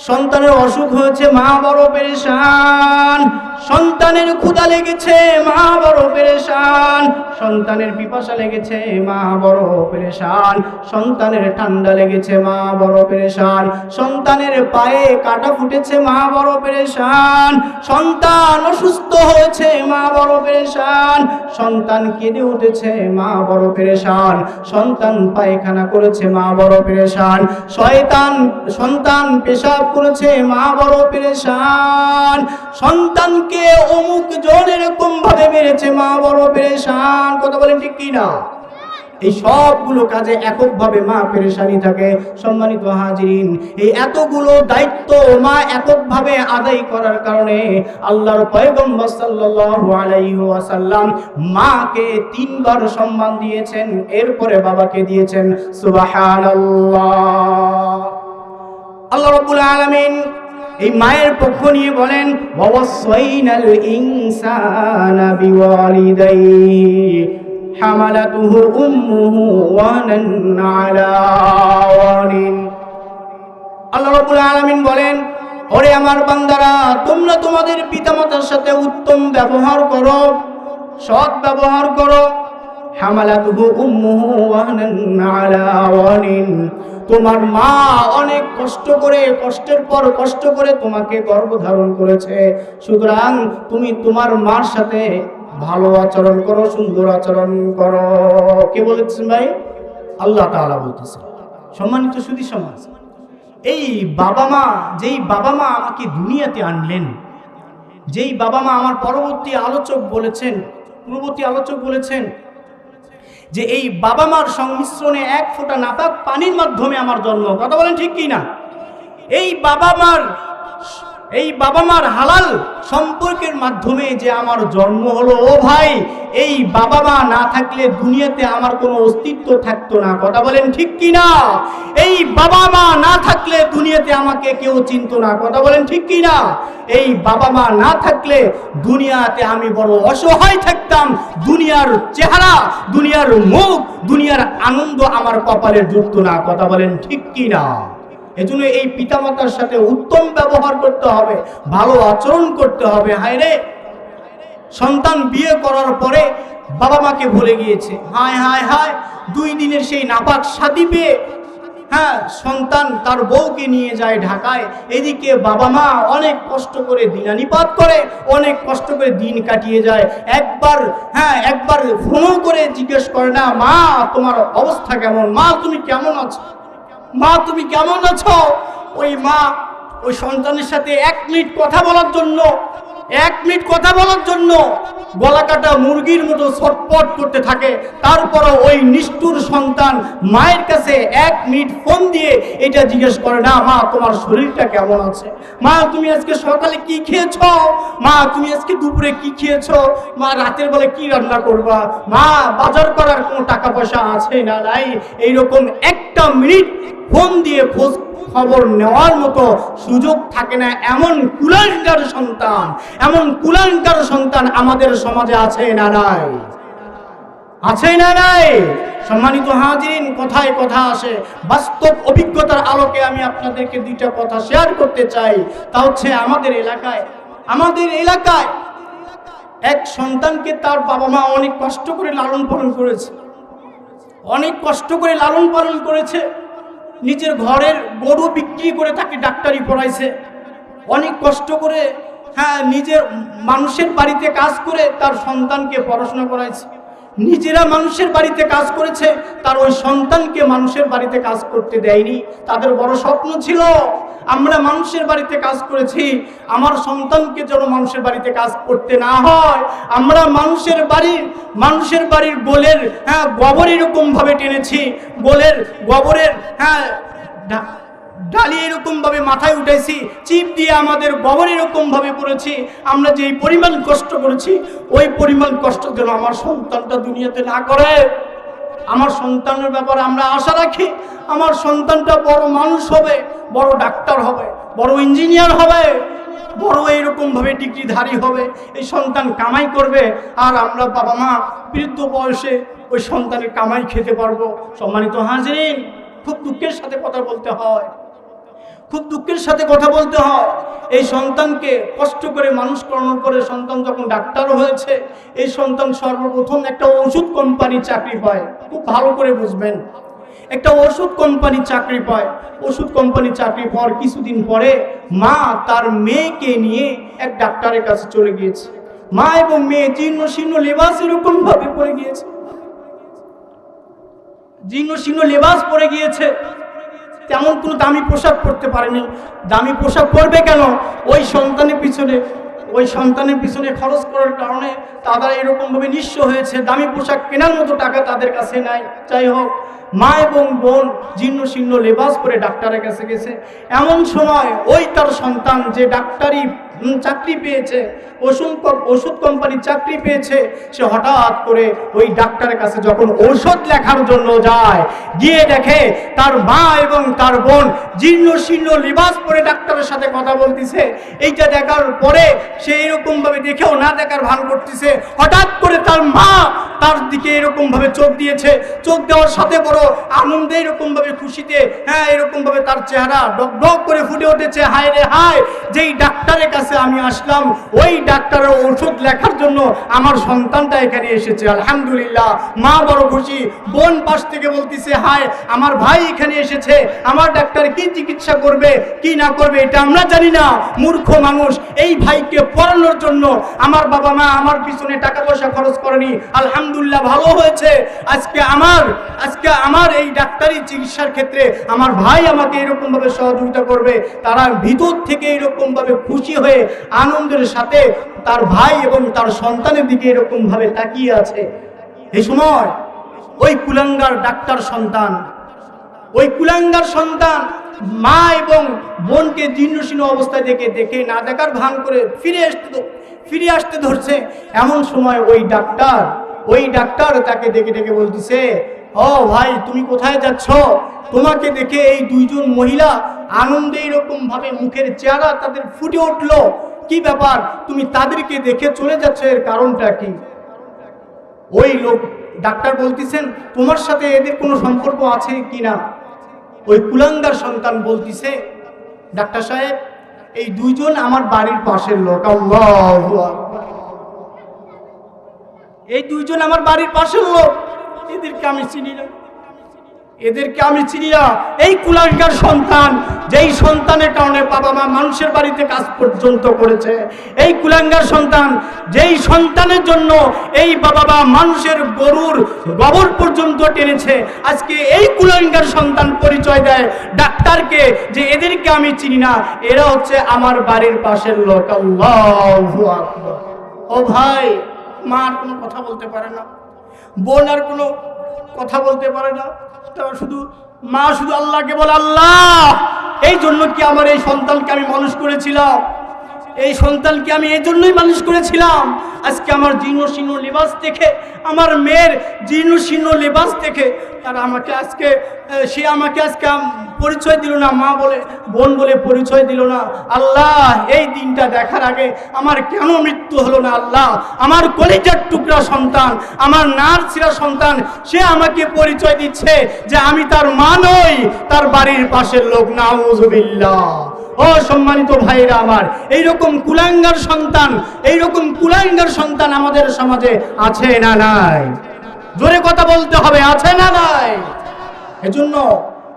সন্তানের অসুখ হয়েছে, মা বড় পেরেশান। সন্তানের ক্ষুধা লেগেছে, মা বড় পেরেশান। সন্তানের পিপাসা লেগেছে, মা বড় পেরেশান। সন্তানের ঠান্ডা লেগেছে, মা বড় পেরেশান। সন্তানের পায়ে কাটা ফুটেছে, মা বড় পেরেশান। সন্তান অসুস্থ হয়েছে, মা বড় পেরেশান। সন্তান কেঁদে উঠেছে, মা বড় পেরেশান। সন্তান পায়খানা করেছে, মা বড় পেরেশান। সন্তান পেশাব করেছে, মা বড় পেরেশান। সন্তানকে অমুক জন এরকম ভাবে মেরেছে, মা বড় পেরেশান। কথা বলেন ঠিক কি না? এই সবগুলো কাজে এককভাবে মা পেরেশানি থাকে। সম্মানিত হাজিরিন, এই এতগুলো দায়িত্ব মা এককভাবে আদায় করার কারণে আল্লাহর পয়গম্বর সাল্লাল্লাহু আলাইহি ওয়াসাল্লাম মাকে 3 বার সম্মান দিয়েছেন, এরপরে বাবাকে দিয়েছেন। সুবহানাল্লাহ। আল্লাহ রাব্বুল আলামিন এই মায়ের পক্ষ নিয়ে বলেন, ওয়াসাইনাল ইনসানা বিওয়ালিদাইহি হামালাতুহু উম্মুহু ওয়ানান আলা ওয়ানিন। আল্লাহ রাব্বুল আলামিন বলেন, ওরে আমার বান্দারা, তোমরা তোমাদের পিতামাতার সাথে উত্তম ব্যবহার করো, সৎ ব্যবহার করো। হামালাতুহু উম্মুহু ওয়ানান আলা ওয়ানিন, তোমার মা অনেক কষ্টের পর কষ্ট করে তোমাকে গর্ভধারণ করেছে। সুতরাং তুমি তোমার মার সাথে ভালো আচরণ করো, সুন্দর আচরণ করো। কে বলেছেন ভাই? আল্লাহ তাআলা বলতেছেন। সম্মানিত সুধী সমাজ, এই যেই বাবা মা আমাকে দুনিয়াতে আনলেন, যেই বাবা মা আমার পূর্ববর্তী আলোচক বলেছেন যে এই বাবা মার সংমিশ্রণে 1 ফোঁটা নাপাক পানির মাধ্যমে আমার জন্ম। কথা বলেন ঠিক কি না? এই বাবা মার হালাল সম্পর্কের মাধ্যমে যে আমার জন্ম হলো, ও ভাই, এই বাবা মা না থাকলে দুনিয়াতে আমার কোনো অস্তিত্ব থাকতো না। কথা বলেন ঠিক কি না? এই বাবা মা না থাকলে দুনিয়াতে আমাকে কেউ চিনতো না। কথা বলেন ঠিক কি না? এই বাবা মা না থাকলে দুনিয়াতে আমি বড় অসহায় থাকতাম। দুনিয়ার চেহারা, দুনিয়ার মুখ, দুনিয়ার আনন্দ আমার কপালে জুটতো না। কথা বলেন ঠিক কি না? এজন্য এই পিতামাতার সাথে উত্তম ব্যবহার করতে হবে, ভালো আচরণ করতে হবে। হায় রে, সন্তান বিয়ে করার পরে বাবা মাকে ভুলে গিয়েছে। হায় হায় হায়, 2 দিনের সেই নাপাক শাদী পেয়ে হ্যাঁ সন্তান তার বউকে নিয়ে যায় ঢাকায়, এদিকে বাবা মা অনেক কষ্ট করে দিনানিপাত করে, অনেক কষ্ট করে দিন কাটিয়ে যায়। একবার ফোনও করে জিজ্ঞেস করে না, মা তোমার অবস্থা কেমন, মা তুমি কেমন আছো, মা তুমি কেমন আছো। ওই মা ওই সন্তানের সাথে 1 মিনিট কথা বলার জন্য গলা কাটা মুরগির মতো ছটপট করতে থাকে। তারপরও ওই নিষ্ঠুর সন্তান মায়ের কাছে 1 মিনিট ফোন দিয়ে এটা জিজ্ঞেস করে না, মা তোমার শরীরটা কেমন আছে, মা তুমি আজকে সকালে কি খেয়েছো, মা তুমি আজকে দুপুরে কি খেয়েছো, মা রাতের বেলা কি রান্না করবা, মা বাজার করার কোনো টাকা পয়সা আছে না নাই। এইরকম 1টা মিনিট ফোন দিয়ে খোঁজ খবর নেওয়ার মতো সুযোগ থাকে না। এমন কুলাঙ্গার সন্তান আমাদের সমাজে আছে না নাই? আছে না নাই? সম্মানিত হাজিরিন, কথায় কথা আসে, বাস্তব অভিজ্ঞতার আলোকে আমি আপনাদেরকে 2টা কথা শেয়ার করতে চাই। তা হচ্ছে আমাদের এলাকায় এক সন্তানকে তার বাবা মা অনেক কষ্ট করে লালন পালন করেছে, নিজের ঘরের গরু বিক্রি করে তাকে ডাক্তারি পড়াইছে, অনেক কষ্ট করে নিজের মানুষের বাড়িতে কাজ করে তার সন্তানকে পড়াশোনা করাইছে, নিজেরা মানুষের বাড়িতে কাজ করেছে, তার ওই সন্তানকে মানুষের বাড়িতে কাজ করতে দেয়নি। তাদের বড় স্বপ্ন ছিল, আমরা মানুষের বাড়িতে কাজ করেছি, আমার সন্তানকে যেন মানুষের বাড়িতে কাজ করতে না হয়। আমরা মানুষের বাড়ির গোলের গোবর এরকম ভাবে টেনেছি, গোবরের ডালি এরকম ভাবে মাথায় উঠেছি, চিপ দিয়ে আমাদের গোবর এরকম ভাবে পড়েছি। আমরা যে পরিমাণ কষ্ট করেছি, ওই পরিমাণ কষ্ট যেন আমার সন্তানটা দুনিয়াতে না করে। আমার সন্তানের ব্যাপারে আমরা আশা রাখি, আমার সন্তানটা বড় মানুষ হবে, বড় ডাক্তার হবে, বড় ইঞ্জিনিয়ার হবে, বড় এইরকম ভাবে ডিগ্রিধারী হবে। এই সন্তান কামাই করবে, আর আমরা বাবা মা বৃদ্ধ বয়সে ওই সন্তানের কামাই খেতে পারবো। সম্মানিত হাজিরিন, খুব দুঃখের সাথে কথা বলতে হয়। এই সন্তানকে কষ্ট করে মানুষ করানোর পরে সন্তান যখন ডাক্তার হয়েছে, এই সন্তান সর্বপ্রথম একটা ওষুধ কোম্পানি চাকরি পায়। খুব ভালো করে বুঝবেন, একটা ওষুধ কোম্পানি চাকরি পায়। ওষুধ কোম্পানি চাকরি পাওয়ার কিছুদিন পরে মা তার মেয়েকে নিয়ে এক ডাক্তারের কাছে চলে গিয়েছে। মা এবং মেয়ে জীর্ণ শীর্ণ লেবাস এরকম ভাবে পরে গিয়েছে, তেমন কোনো দামি পোশাক পরতে পারেনি। দামি পোশাক পরবে কেন? ওই সন্তানের পিছনে খরচ করার কারণে তারা এরকম ভাবে নিঃস্ব হয়েছে, দামি পোশাক কেনার মতো টাকা তাদের কাছে নাই। যাই হোক, মা এবং বোন জীর্ণ শীর্ণ লেবাস পরে ডাক্তারের কাছে গেছে। এমন সময় ওই তার সন্তান যে ডাক্তারি চাকরি পেয়েছে, ওষুধ কোম্পানির চাকরি পেয়েছে, সে হঠাৎ করে ওই ডাক্তারের কাছে যখন ঔষধ লেখার জন্য যায়, গিয়ে দেখে তার মা এবং তার বোন জীর্ণ শীর্ণ লিবাস পরে ডাক্তারের সাথে কথা বলতেছে। এইটা দেখার পরে সে এরকম ভাবে দেখেও না দেখার ভান করতেছে। হঠাৎ করে তার মা তার দিকে এরকম ভাবে চোখ দিয়েছে, চোখ দেওয়ার সাথে বড় আনন্দে এরকম ভাবে খুশিতে এরকম ভাবে তার চেহারা ডক করে ফুটে উঠেছে, হায় রে হায়, যেই ডাক্তারের কাছে আমি আসলাম ওই ডাক্তারের ওষুধ লেখার জন্য আমার সন্তানটা এখানে এসেছে। আলহামদুলিল্লাহ, মা বড় খুশি। বোন পাশ থেকে বলতেছে, হায় আমার ভাই এখানে এসেছে, আমার ডাক্তার কি চিকিৎসা করবে কি না করবে এটা আমরা জানি না, মূর্খ মানুষ। এই ভাইকে পড়ানোর জন্য আমার বাবা মা আমার পিছনে টাকা পয়সা খরচ করেনি। আলহামদুলিল্লাহ, ভালো হয়েছে। আজকে আমার এই ডাক্তারি চিকিৎসার ক্ষেত্রে আমার ভাই আমাকে এরকম ভাবে সহযোগিতা করবে। তারা ভিতর থেকে এরকম ভাবে খুশি হয়ে আনন্দের সাথে তার ভাই এবং তার সন্তানের দিকে এরকম ভাবে তাকিয়ে আছে। এই সময় ওই কুলাঙ্গার সন্তান মা এবং বোনকে জীর্ণশীর্ণ অবস্থায় দেখে না দেখার ভান করে ফিরে আসতে ধরছে। এমন সময় ওই ডাক্তার তাকে ডেকে বলতেছে, ও ভাই তুমি কোথায় যাচ্ছ? তোমাকে দেখে এই 2 জন মহিলা আনন্দে এরকম ভাবে মুখের চেহারা তাদের ফুটে উঠলো। কি ব্যাপার, তুমি তাদেরকে দেখে চলে যাচ্ছ, এর কারণটা কি? ওই ডাক্তার বলতেছেন, তোমার সাথে এদের কোনো সম্পর্ক আছে কিনা? ওই কুলাঙ্গার সন্তান বলতেছে, ডাক্তার সাহেব এই 2 জন আমার বাড়ির পাশের লোক। আল্লাহু আকবার, এই 2 জন আমার বাড়ির পাশের লোক, এদেরকে আমি চিনি না। এদেরকে আমি চিনি না। এই কুলাঙ্গার সন্তান, যেই সন্তানের কারণে বাবা মা মানুষের বাড়িতে কাজ পর্যন্ত করেছে, এই কুলাঙ্গার সন্তান যেই সন্তানের জন্য এই বাবা মা মানুষের গরুর গোবর পর্যন্ত টেনেছে, আজকে এই কুলাঙ্গার সন্তান পরিচয় দেয় ডাক্তারকে যে এদেরকে আমি চিনি না, এরা হচ্ছে আমার বাড়ির পাশের লোক। আল্লাহু আকবার। ও ভাই, মা আর কোনো কথা বলতে পারে না, বোন আর কোনো কথা বলতে পারে না, শুধু মা শুধু আল্লাহকে বলে, আল্লাহ এই জন্য কি আমার এই সন্তানকে আমি মানুষ করেছিলাম, এই সন্তানকে আমি এই জন্যই মানুষ করেছিলাম। আজকে আমার জীর্ণ শীর্ণ লিবাস দেখে, আমার মেয়ের জীর্ণ শীর্ণ লিবাস দেখে তারা আমাকে আজকে সে আমাকে আজকে পরিচয় দিল না, মা বলে বোন বলে পরিচয় দিল না। আল্লাহ এই দিনটা দেখার আগে আমার কেন মৃত্যু হলো না? আল্লাহ আমার কলিজার টুকরা সন্তান, আমার নার্সিরা সন্তান, সে আমাকে পরিচয় দিচ্ছে যে আমি তার মা নই, তার বাড়ির পাশের লোক। নাউযুবিল্লাহ। ও সম্মানিত ভাইরা আমার, এইরকম কুলাঙ্গার সন্তান, এইরকম কুলাঙ্গার সন্তান আমাদের সমাজে আছে না নাই? জোরে কথা বলতে হবে, আছে না নাই? এজন্য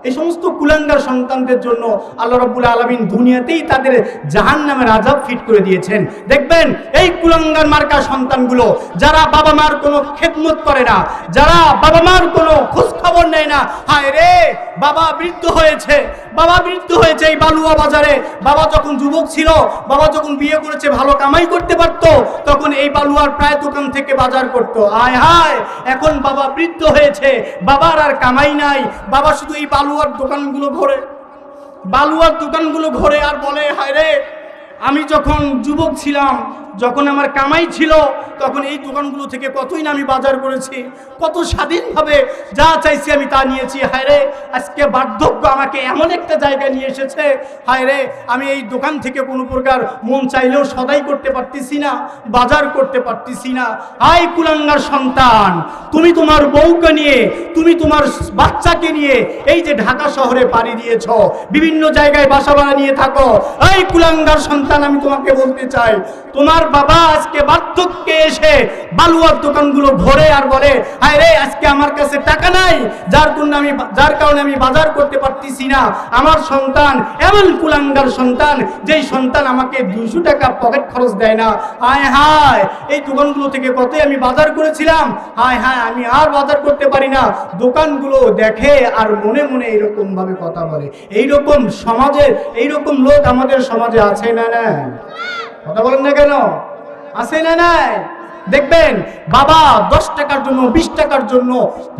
এই সমস্ত কুলাঙ্গার সন্তানদের জন্য আল্লাহ রাব্বুল আলামিন দুনিয়াতেই তাদের জাহান্নামের আযাব ফিট করে দিয়েছেন। দেখবেন এই কুলাঙ্গার মার্কা সন্তানগুলো যারা বাবা মার কোনো খেদমত করে না, যারা বাবা মার কোনো খোঁজ খবর নেয় না, হায় রে বাবা বৃদ্ধ হয়েছে, বাবা বৃদ্ধ হয়েছে এই বালুয়া বাজারে, বাবা যখন যুবক ছিল, বাবা যখন বিয়ে করেছে, ভালো কামাই করতে পারতো, তখন এই বালুয়ার প্রায় দোকান থেকে বাজার করতো। হায় হায়, এখন বাবা বৃদ্ধ হয়েছে, বাবার আর কামাই নাই, বাবা শুধু এই বালুয়ার দোকানগুলো ঘোরে, বালুয়ার দোকানগুলো ঘোরে আর বলে, হায় রে আমি যখন যুবক ছিলাম, যখন আমার কামাই ছিল, তখন এই দোকানগুলো থেকে কতই না আমি বাজার করেছি, কত স্বাধীনভাবে যা চাইছি আমি তা নিয়েছি। হায় রে আজকে বার্ধক্য আমাকে এমন একটা জায়গায় নিয়ে এসেছে, হায় রে আমি এই দোকান থেকে কোনো প্রকার মন চাইলেও সদাই করতে পারতেছি না, বাজার করতে পারতেছি না। হায় কুলাঙ্গার সন্তান, তুমি তোমার বউকে নিয়ে, তুমি তোমার বাচ্চাকে নিয়ে এই যে ঢাকা শহরে পাড়ি দিয়েছ, বিভিন্ন জায়গায় বাসা ভাড়া নিয়ে থাকো, এই কুলাঙ্গার সন্তান আমি তোমাকে বলতে চাই, তোমার বাবা আজকে বার্ধক্যে এসে বালুয়ার দোকানগুলো ঘোরে আর বলে, হায় রে আজকে আমার কাছে টাকা নাই, যার কারণে আমি বাজার করতে পারতেছি না। আমার সন্তান এমন কুলাঙ্গার সন্তান, যেই সন্তান আমাকে 200 টাকা পকেট খরচ দেয় না। হায় হায়, এই দোকানগুলো থেকে কতই আমি বাজার করেছিলাম, হায় হায় আমি আর বাজার করতে পারি না। দোকানগুলো দেখে আর মনে মনে এইরকম ভাবে কথা বলে। এইরকম সমাজে, এইরকম লোক আমাদের সমাজে আছে না না? কথা বলেন না কেন? আছে না নাই? দেখবেন বাবা 10 টাকার জন্য, 20 টাকার জন্য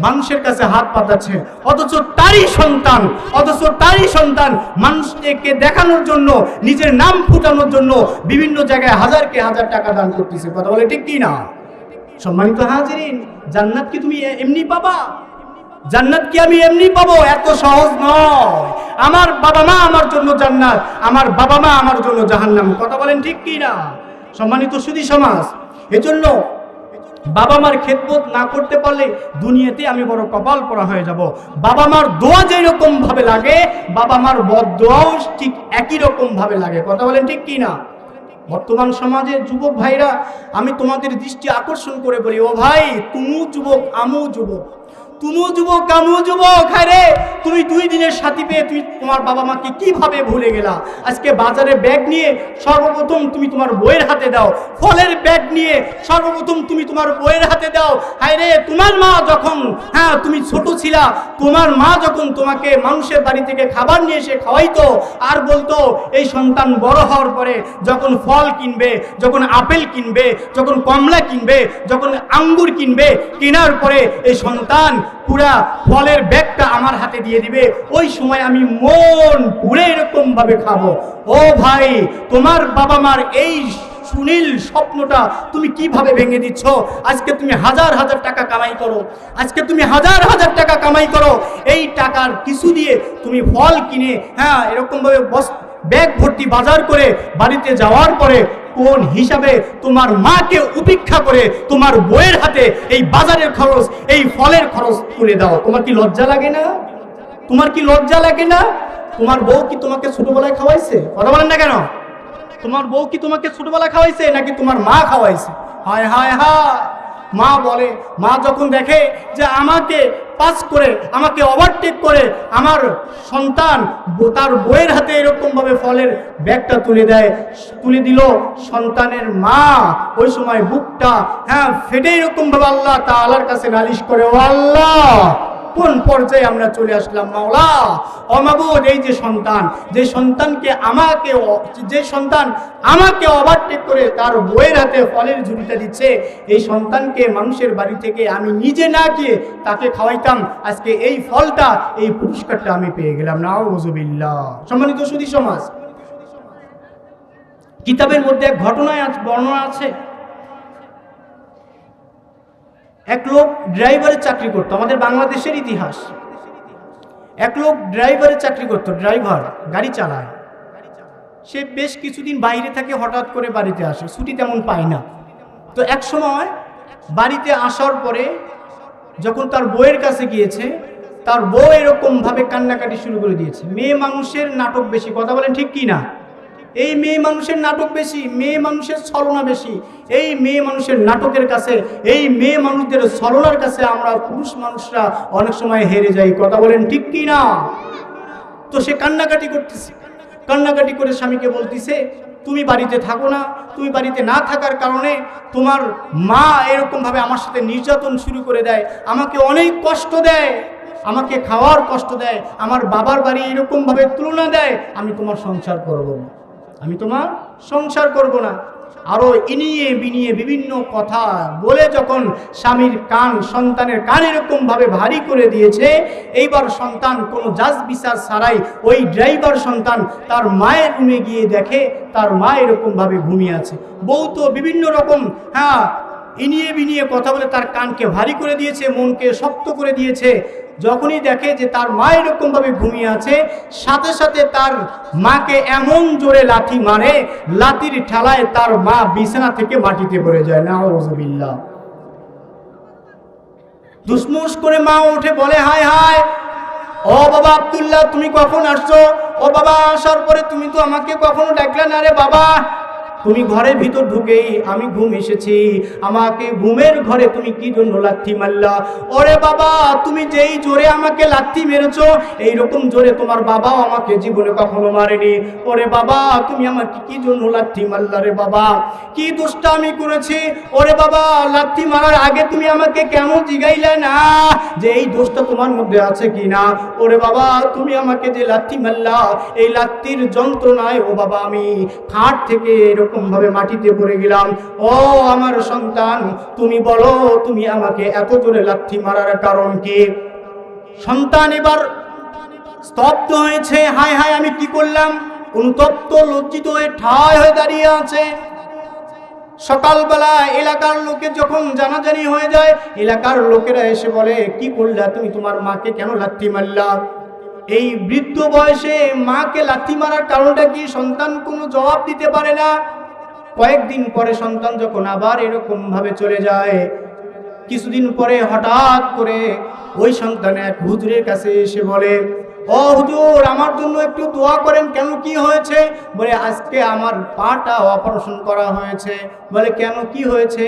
মানুষের কাছে হাত পাতাচ্ছে, অথচ তারই সন্তান মানুষকে দেখানোর জন্য, নিজের নাম ফুটানোর জন্য বিভিন্ন জায়গায় হাজারকে হাজার টাকা দান করতেছে। কথা বলে ঠিক কি না? সম্মানিত হাজিরিন, জান্নাত কি তুমি এমনি পাবা? জান্নাত কি আমি এমনি পাবো? এত সহজ নয়। আমার বাবা মা আমার জন্য জান্নাত, আমার বাবা মা আমার জন্য জাহান্নাম। কথা বলেন ঠিক কি না? সম্মানিত সুধী সমাজ, এজন্য বাবা মার খেদমত না করতে পারলে দুনিয়াতে আমি বড় কপাল পরা হয়ে যাব। বাবা মার দোয়া যেই রকম ভাবে লাগে, বাবা মার বদদোয়াও ঠিক একই রকম ভাবে লাগে। কথা বলেন ঠিক কি না? বর্তমান সমাজের যুবক ভাইরা, আমি তোমাদের দৃষ্টি আকর্ষণ করে বলি, ও ভাই তুমিও যুবক আমিও যুবক, তুমিও যুবক আমিও যুবক। হ্যাঁ রে, তুমি 2 দিনের সাথী পেয়ে তুমি তোমার বাবা মাকে কিভাবে ভুলে গেলা? আজকে বাজারে ব্যাগ নিয়ে সর্বপ্রথম তুমি তোমার বইয়ের হাতে দাও, ফলের ব্যাগ নিয়ে সর্বপ্রথম তুমি তোমার বইয়ের হাতে দাও। হায় রে, তোমার মা যখন, হ্যাঁ তুমি ছোট ছিলা, তোমার মা যখন তোমাকে মানুষের বাড়ি থেকে খাবার নিয়ে এসে খাওয়াইতো আর বলতো এই সন্তান বড় হওয়ার পরে যখন ফল কিনবে, যখন আপেল কিনবে, যখন কমলা কিনবে, যখন আঙ্গুর কিনবে, কেনার পরে এই সন্তান পুরা ফলের ব্যাগটা আমার হাতে দিয়ে দিবে, ওই সময় আমি মন পুরে এরকম ভাবে খাবো। ও ভাই, তোমার বাবা মার এই সুনীল স্বপ্নটা তুমি কিভাবে ভেঙে দিচ্ছ? আজকে তুমি হাজার হাজার টাকা কামাই করো, আজকে তুমি হাজার হাজার টাকা কামাই করো, এই টাকার কিছু দিয়ে তুমি ফল কিনে, হ্যাঁ এরকম ভাবে ব্যাগ ভর্তি বাজার করে বাড়িতে যাওয়ার পরে কোন হিসাবে তোমার মাকে উপেক্ষা করে তোমার বইয়ের হাতে এই বাজারের খরচ, এই ফলের খরচ তুলে দাও? তোমার কি লজ্জা লাগে না? তোমার কি লজ্জা লাগে না? তোমার বউ কি তোমাকে ছোটবেলায় খাওয়াইছে? কথা বলেন না কেন? তোমার বউ কি তোমাকে ছোটবেলায় খাওয়াইছে নাকি তোমার মা খাওয়াইছে? হায় হায় হায়, মা বলে, মা যখন দেখে যে আমাকে পাস করে, আমাকে ওভারটেক করে আমার সন্তান তার বইয়ের হাতে এরকমভাবে ফলের ব্যাগটা তুলে দিল। সন্তানের মা ওই সময় বুকটা ফেটে এরকমভাবে আল্লাহ তাআলার কাছে নালিশ করে, ও আল্লাহ, কোন পর্যায়ে আমরা চলে আসলাম মাওলা। ও মাবুদ, এই যে সন্তান আমাকে ওভারটেক করে তার বইয়ের হাতে ফলের ঝুড়িটা দিচ্ছে, এই সন্তানকে মানুষের বাড়ি থেকে আমি নিজে না গিয়ে তাকে খাওয়াইতাম, আজকে এই ফলটা, এই পুরস্কারটা আমি পেয়ে গেলাম। নাউযুবিল্লাহ। সম্মানিত সুধী সমাজ, কিতাবের মধ্যে এক ঘটনায় বর্ণনা আছে। এক লোক ড্রাইভারের চাকরি করত, আমাদের বাংলাদেশের ইতিহাস। এক লোক ড্রাইভারের চাকরি করত, ড্রাইভার, গাড়ি চালায়। সে বেশ কিছুদিন বাইরে থাকে, হঠাৎ করে বাড়িতে আসে, ছুটি তেমন পায় না। তো এক সময় বাড়িতে আসার পরে যখন তার বউয়ের কাছে গিয়েছে, তার বউ এরকমভাবে কান্নাকাটি শুরু করে দিয়েছে। মেয়ে মানুষের নাটক বেশি, কথা বলেন ঠিক কি না? এই মেয়ে মানুষের নাটক বেশি, মেয়ে মানুষের ছলনা বেশি। এই মেয়ে মানুষের নাটকের কাছে, এই মেয়ে মানুষদের ছলনার কাছে আমরা পুরুষ মানুষরা অনেক সময় হেরে যাই, কথা বলেন ঠিক কি না? তো সে কান্নাকাটি করতেছে, কান্নাকাটি করে স্বামীকে বলতেছে, তুমি বাড়িতে থাকো না, তুমি বাড়িতে না থাকার কারণে তোমার মা এরকমভাবে আমার সাথে নির্যাতন শুরু করে দেয়, আমাকে অনেক কষ্ট দেয়, আমাকে খাওয়ার কষ্ট দেয়, আমার বাবার বাড়ি এরকমভাবে তুলনা দেয়, আমি তোমার সংসার করব না, আমি তোমার সংসার করব না। আরো ইনিয়ে বিনিয়ে বিভিন্ন কথা বলে যখন স্বামীর কান, সন্তানের কান এরকমভাবে ভারী করে দিয়েছে, এইবার সন্তান কোনো জাজ বিচার ছাড়াই ওই ড্রাইভার সন্তান তার মায়ের রুমে গিয়ে দেখে তার মা এরকমভাবে ঘুমিয়ে আছে। বউ তো বিভিন্ন রকম ইনিয়ে বিনিয়ে কথা বলে তার কানকে ভারী করে দিয়েছে, মনকে শক্ত করে দিয়েছে। যখনই দেখে যে তার মা এরকমভাবে ঘুমিয়ে আছে, সাথে সাথে তার মাকে এমন জোরে লাথি মারে, লাথির ঠেলায় তার মা বিছানা থেকে মাটিতে পড়ে যায়। নাউযুবিল্লাহ। দুসমুস করে মা উঠে বলে, হায় হায়, ও বাবা আব্দুল্লাহ, তুমি কখন আসছো? ও বাবা, আসার পরে তুমি তো আমাকে কখনো ডাকলে না রে বাবা। তুমি ঘরের ভিতর ঢুকেই আমি ঘুম এসেছি, আমাকে ঘুমের ঘরে তুমি কি জন্য লাথি মারলা? ওরে বাবা, তুমি যেই জোরে আমাকে লাথি মেরেছো, এইরকম জোরে তোমার বাবাও আমাকে জীবনে কখনো মারেনি। ওরে বাবা, তুমি আমাকে কি জন্য লাথি মারলা রে বাবা? কি দোষটা আমি করেছি? ওরে বাবা, লাথি মারার আগে তুমি আমাকে কেন জিগাইলে না যে এই দোষটা তোমার মধ্যে আছে কি না? ওরে বাবা, তুমি আমাকে যে লাথি মারলা, এই লাথির যন্ত্রণায় ও বাবা আমি খাট থেকে এরকম ভাবে মাটিতে পড়ে গেলাম। ও আমার সন্তান, তুমি বলো, তুমি আমাকে এত জোরে লাথি মারার কারণ কি? সন্তান এবার স্তব্ধ হয়েছে, হায় হায় আমি কি করলাম, অনুতপ্ত লজ্জিত হয়ে ঠায় হয়ে দাঁড়িয়ে আছে। সকালবেলা এলাকার লোকের যখন জানাজানি হয়ে যায়, এলাকার লোকেরা এসে বলে, কি করলা তুমি, তোমার মাকে কেন লাথি মারলা? এই বৃদ্ধ বয়সে মাকে লাথি মারার কারণটা কি? সন্তান কোনো জবাব দিতে পারে না। কয়েকদিন পরে সন্তান যখন আবার এরকম ভাবে চলে যায়, কিছুদিন পরে হঠাৎ করে ওই সন্তান এক হুজুরের কাছে এসে বলে, ও হুজুর, আমার জন্য একটু দোয়া করেন। কেন, কি হয়েছে? বলে, আজকে আমার পাটা অপারেশন করা হয়েছে। বলে, কেন, কি হয়েছে?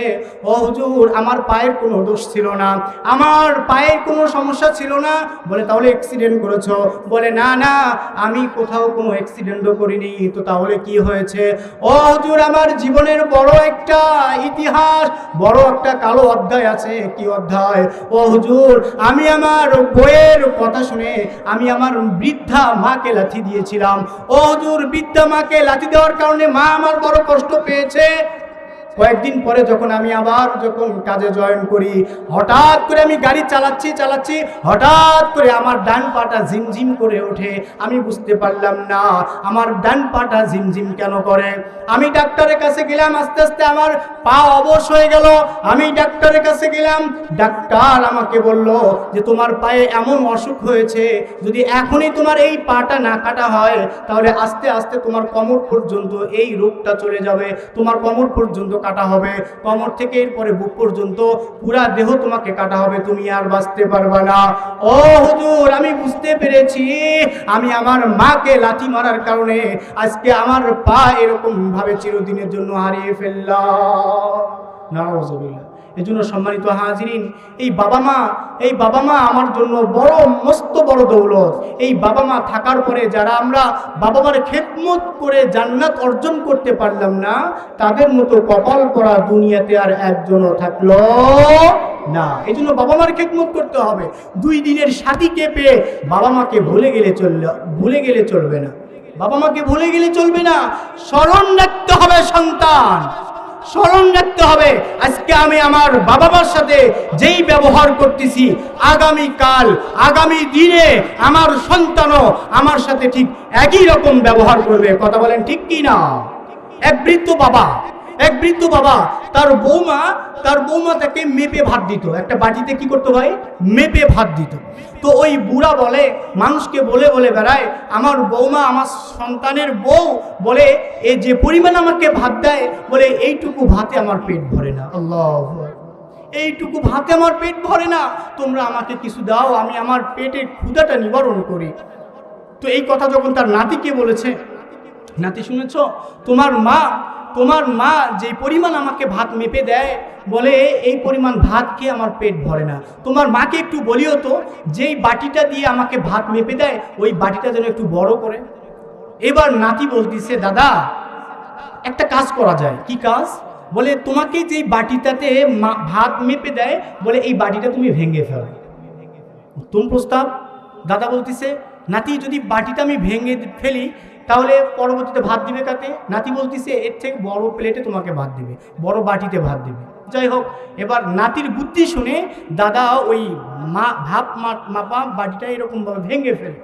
ও হুজুর, আমার পায়ের কোনো দোষ ছিল না, আমার পায়ের কোনো সমস্যা ছিল না। বলে, তাহলে অ্যাক্সিডেন্ট করেছো? বলে, না না, আমি কোথাও কোনো অ্যাক্সিডেন্টও করিনি। তো তাহলে কি হয়েছে? ও হুজুর, আমার জীবনের বড় একটা ইতিহাস, বড় একটা কালো অধ্যায় আছে। কি অধ্যায়? ও হুজুর, আমি আমার বইয়ের কথা শুনে আমি আমার বৃদ্ধা মাকে লাথি দিয়েছিলাম। ও হুজুর, বৃদ্ধা মাকে লাথি দেওয়ার কারণে মা আমার বড় কষ্ট পেয়েছে। কয়েকদিন পরে যখন আমি আবার কাজে জয়েন করি, হঠাৎ করে আমি গাড়ি চালাচ্ছি, হঠাৎ করে আমার ডান পাটা ঝিমঝিম করে ওঠে। আমি বুঝতে পারলাম না আমার ডান পাটা ঝিমঝিম কেন করে। আমি ডাক্তারের কাছে গেলাম, আস্তে আস্তে আমার পা অবশ হয়ে গেল। আমি ডাক্তারের কাছে গেলাম, ডাক্তার আমাকে বলল যে তোমার পায়ে এমন অসুখ হয়েছে, যদি এখনই তোমার এই পাটা না কাটা হয় তাহলে আস্তে আস্তে তোমার কোমর পর্যন্ত এই রোগটা চলে যাবে, তোমার কোমর পর্যন্ত কাটা হবে, কোমর থেকে এরপরে বুক পর্যন্ত পুরা দেহ তোমাকে কাটা হবে, তুমি আর বাঁচতে পারবে না। ও হুজুর, আমি বুঝতে পেরেছি আমি আমার মাকে লাথি মারার কারণে আজকে আমার পা এরকম ভাবে চিরদিনের জন্য হারিয়ে ফেললাম। নাউযুবিল্লাহ। এজন্য সম্মানিত হাজিরিন, এই বাবা মা আমার জন্য বড় মস্ত বড় দৌলত। এই বাবা মা থাকার পরে যারা আমরা বাবা মার খেদমত করে জান্নাত অর্জন করতে পারলাম না, তাদের মতো কপাল পড়া দুনিয়াতে আর একজনও থাকলো না। এই জন্য বাবা মার খেদমত করতে হবে। 2 দিনের সাথীকে পেয়ে বাবা মাকে ভুলে গেলে চলবে না। বাবা মাকে ভুলে গেলে চলবে না। স্মরণ রাখতে হবে সন্তান, স্মরণ রাখতে হবে আজকে আমি আমার বাবা মার সাথে যেই ব্যবহার করতেছি, আগামী দিনে আমার সন্তানও আমার সাথে ঠিক একই রকম ব্যবহার করবে। কথা বলেন ঠিক কি না? এক বৃদ্ধ বাবা তার বৌমা তাকে মেপে ভাত দিত। একটা বাটিতে কি করতো ভাই? মেপে ভাত দিত। তো ওই বুড়া বলে, মানুষকে বলে বেড়ায়, আমার বৌমা, আমার সন্তানের বউ বলে, এ যে পরিমাণ আমাকে ভাত দেয়, বলে এইটুকু ভাতে আমার পেট ভরে না। আল্লাহু আকবার, এইটুকু ভাতে আমার পেট ভরে না, তোমরা আমাকে কিছু দাও, আমি আমার পেটের ক্ষুধাটা নিবারণ করি। তো এই কথা যখন তার নাতিকে বলেছে, নাতি শুনেছ, তোমার মা যে পরিমাণ আমাকে ভাত মেপে দেয়, বলে এই পরিমাণ ভাত খেয়ে আমার পেট ভরে না। তোমার মাকে একটু বলিও তো, যেই বাটিটা দিয়ে আমাকে ভাত মেপে দেয় ওই বাটিটা যেন একটু বড় করে। এবার নাতি বলতেছে, দাদা একটা কাজ করা যায়। কি কাজ? বলে তোমাকে যেই বাটিটাতে ভাত মেপে দেয়, বলে এই বাটিটা তুমি ভেঙে ফেলো। উত্তম প্রস্তাব। দাদা বলতেছে, নাতি যদি বাটিটা আমি ভেঙে ফেলি তাহলে পরবর্তীতে ভাত দিবে কাকে? নাতি বলতেছে, এর থেকে বড় প্লেটে তোমাকে ভাত দিবে, বড় বাটিতে ভাত দিবে। যাই হোক, এবার নাতির বুদ্ধি শুনে দাদা ওই ভাত মাপা বাটিটা এরকমভাবে ভেঙে ফেলে।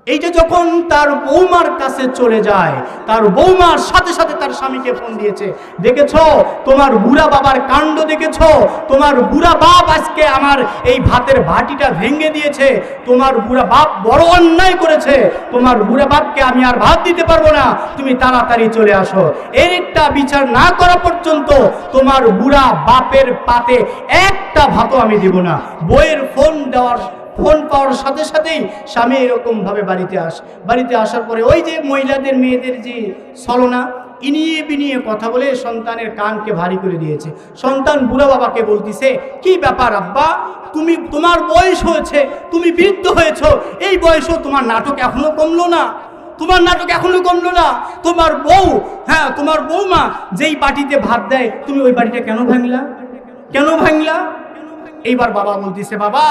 এইটা যখন তার বৌমার কাছে চলে যায়, তার বৌমার সাথে সাথে তার স্বামীকে ফোন দিয়েছে, দেখেছো তোমার বুড়া বাবার কাণ্ড, দেখেছো তোমার বুড়া বাপ আজকে আমার এই ভাতের বাটিটা ভেঙে দিয়েছে, তোমার বুড়া বাপ বড় অন্যায় করেছে, তোমার বুড়া বাপকে আমি আর ভাত দিতে পারবো না, তুমি তাড়াতাড়ি চলে আসো। এর একটা বিচার না করা পর্যন্ত তোমার বুড়া বাপের পাতে একটা ভাতও আমি দিব না। বইয়ের ফোন পাওয়ার সাথে সাথেই স্বামী এরকম ভাবে বাড়িতে আসার পরে ওই যে মহিলাদের মেয়েদের যে ছলনা, ইনিয়ে বিনিয়ে কথা বলে সন্তানের কানকে ভারী করে দিয়েছে। সন্তান বুড়া বাবাকে বলতেছে, কি ব্যাপার আব্বা, তোমার বয়স হয়েছে, তুমি বৃদ্ধ হয়েছ, এই বয়সেও তোমার নাটক এখনো কমলো না, তোমার বৌমা যেই বাটিতে ভাত দেয় তুমি ওই বাটিটা কেন ভাঙলা? এইবার বাবা বলতেছে, বাবা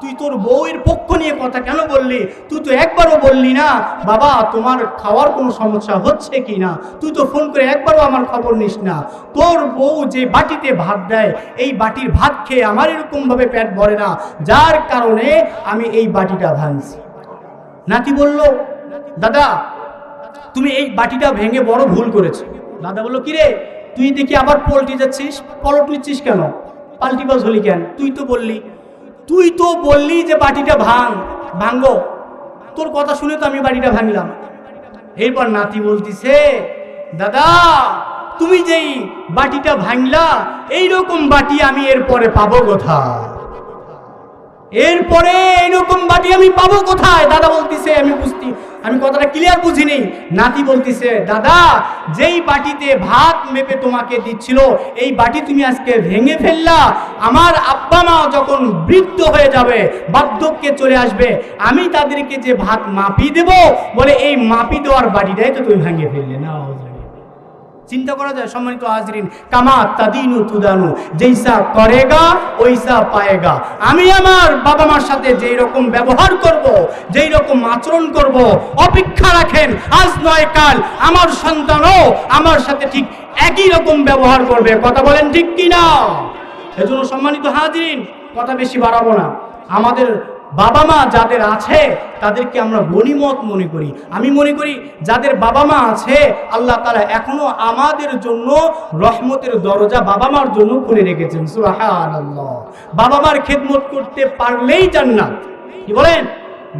তুই তোর বউয়ের পক্ষ নিয়ে কথা কেন বললি? তুই তো একবারও বললি না বাবা তোমার খাওয়ার কোনো সমস্যা হচ্ছে কি না, তুই তো ফোন করে একবারও আমার খবর নিস না। তোর বউ যে বাটিতে ভাত দেয় এই বাটির ভাত খেয়ে আমার এরকমভাবে পেট ভরে না, যার কারণে আমি এই বাটিটা ভাঙছি। নাতি বলল, দাদা তুমি এই বাটিটা ভেঙে বড় ভুল করেছো। দাদা বলল, কিরে তুই দেখি আবার পলট নিচ্ছিস কেন, পাল্টিবাজ হলি কেন? তুই তো বললি যে বাটিটা ভাঙবো, তোর কথা শুনে তো আমি বাটিটা ভাঙলাম। এরপর নাতি বলতিছে, দাদা তুমি যেই বাটিটা ভাঙলা এইরকম বাটি আমি এরপরে পাবো কোথায়? দাদা বলতিছে, আমি কথাটা ক্লিয়ার বুঝিনি। নাতি বলতিছে, দাদা যেই বাটিতে ভাত মেপে তোমাকে দিচ্ছিল এই বাটি তুমি আজকে ভেঙে ফেললা, আমার আব্বা মা যখন বৃদ্ধ হয়ে যাবে, বার্ধক্যে চলে আসবে, আমি তাদেরকে যে ভাত মাপি দেব, বলে এই মাপি দেওয়ার বাটিটাই তো তুমি ভেঙে ফেললে না। চিন্তা করা যায় সম্মানিত হাজরিন, কামা তাদিনু তুদানু, যেইসা করেগা ওইসা পায়েগা। আমি আমার বাবা মার সাথে যেই রকম ব্যবহার করব, যেই রকম আচরণ করব, অপেক্ষা রাখেন আজ নয় কাল আমার সন্তানও আমার সাথে ঠিক একই রকম ব্যবহার করবে। কথা বলেন ঠিক কি না? এজন্য সম্মানিত হাজরিন, কথা বেশি বাড়াবো না। আমাদের বাবা মা যাদের আছে তাদেরকে আমরা গনিমত মনে করি। আমি মনে করি যাদের বাবা মা আছে আল্লাহ তাআলা এখনো আমাদের জন্য রহমতের দরজা বাবা মার জন্য খুলে রেখেছেন। সুবহানাল্লাহ। বাবা মার খেদমত করতে পারলেই জান্নাত। কি বলেন?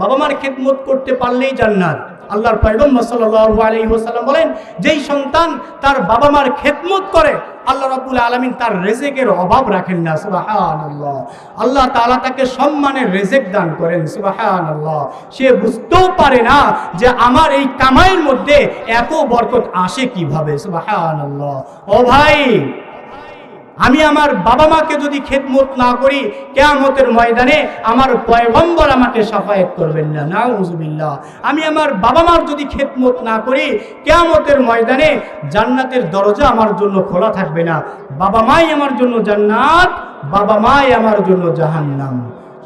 বাবা মার খেদমত করতে পারলেই জান্নাত। আল্লাহর পয়গম্বর সাল্লাল্লাহু আলাইহি ওয়াসাল্লাম বলেন, যেই সন্তান তার বাবা মার খেদমত করে আল্লাহ রাব্বুল আলামিন তার রিজিকের অভাব রাখেন না। সুবহানাল্লাহ। আল্লাহ তাআলা তাকে সম্মানের রিজিক দান করেন। সুবহানাল্লাহ। সে বুঝতেও পারে না যে আমার এই কামাইয়ের মধ্যে এত বরকত আসে কিভাবে। সুবহানাল্লাহ। ও ভাই, আমি আমার বাবা মাকে যদি খেদমত না করি, কিয়ামতের ময়দানে আমার পয়গম্বর আমাকে শাফায়াত করবেন না, নাউযুবিল্লাহ। আমি আমার বাবা মার যদি খেদমত না করি, কিয়ামতের ময়দানে জান্নাতের দরজা আমার জন্য খোলা থাকবে না। বাবা মাই আমার জন্য জান্নাত, বাবা মাই আমার জন্য জাহান্নাম।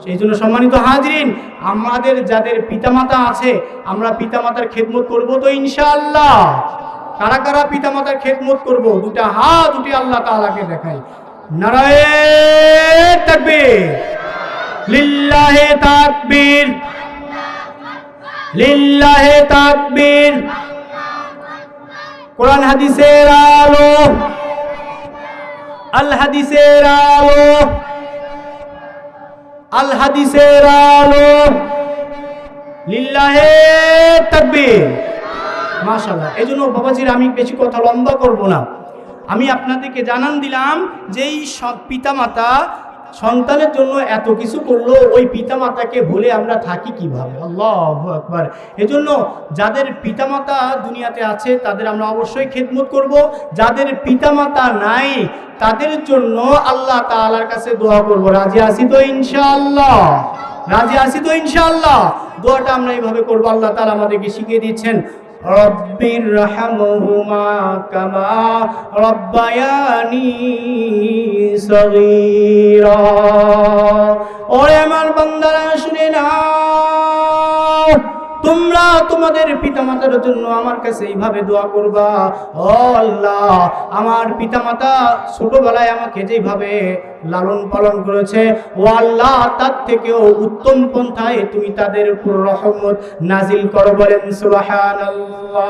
সেই জন্য সম্মানিত হাজরিন, আমাদের যাদের পিতামাতা আছে, আমরা পিতামাতার খেদমত করব তো ইনশাআল্লাহ। কারা কারা পিতামাতার খেদমত করব? দুটা হাত উঠে আল্লাহ তাআলাকে দেখাই। নারায়ে তাকবীর, লিল্লাহে তাকবীর, লিল্লাহে তাকবীর। কোরআন হাদিসের আলো, আল হাদিসের আলো, আল হাদিসের আলো, লিল্লাহে তাকবীর। মাশাআল্লাহ। এই জন্য বাবাজির আমি বেশি কথা লম্বা করব না, আমি আপনাদেরকে জানান দিলাম যে এই সব পিতামাতা সন্তানের জন্য এত কিছু করলো, ওই পিতামাতাকে ভুলে আমরা থাকি কিভাবে? আল্লাহু আকবার। এজন্য যাদের পিতামাতা দুনিয়াতে আছে তাদের আমরা অবশ্যই খেদমত করব। যাদের পিতামাতা নাই তাদের জন্য আল্লাহ তাআলার কাছে দোয়া করব। রাজি আছি তো ইনশাআল্লাহ? রাজি আছি তো ইনশাআল্লাহ? দোয়াটা আমরা এইভাবে করব। আল্লাহ তাআলা আমাদেরকে শিখিয়ে দিচ্ছেন, রব্বির রহমহুমা কামা রব্বায়ানি সগীরা। ওরে আমার বান্দারা শুনে নাও, তোমরা তোমাদের পিতামাতার জন্য আমার কাছে এইভাবে দোয়া করবা, ও আল্লাহ আমার পিতামাতা ছোটবেলায় আমাকে যেভাবে লালন পালন করেছে, ও আল্লাহ তার থেকেও উত্তম পন্থায় তুমি তাদের উপর রহমত নাজিল করো। বলেন সুবহানাল্লাহ।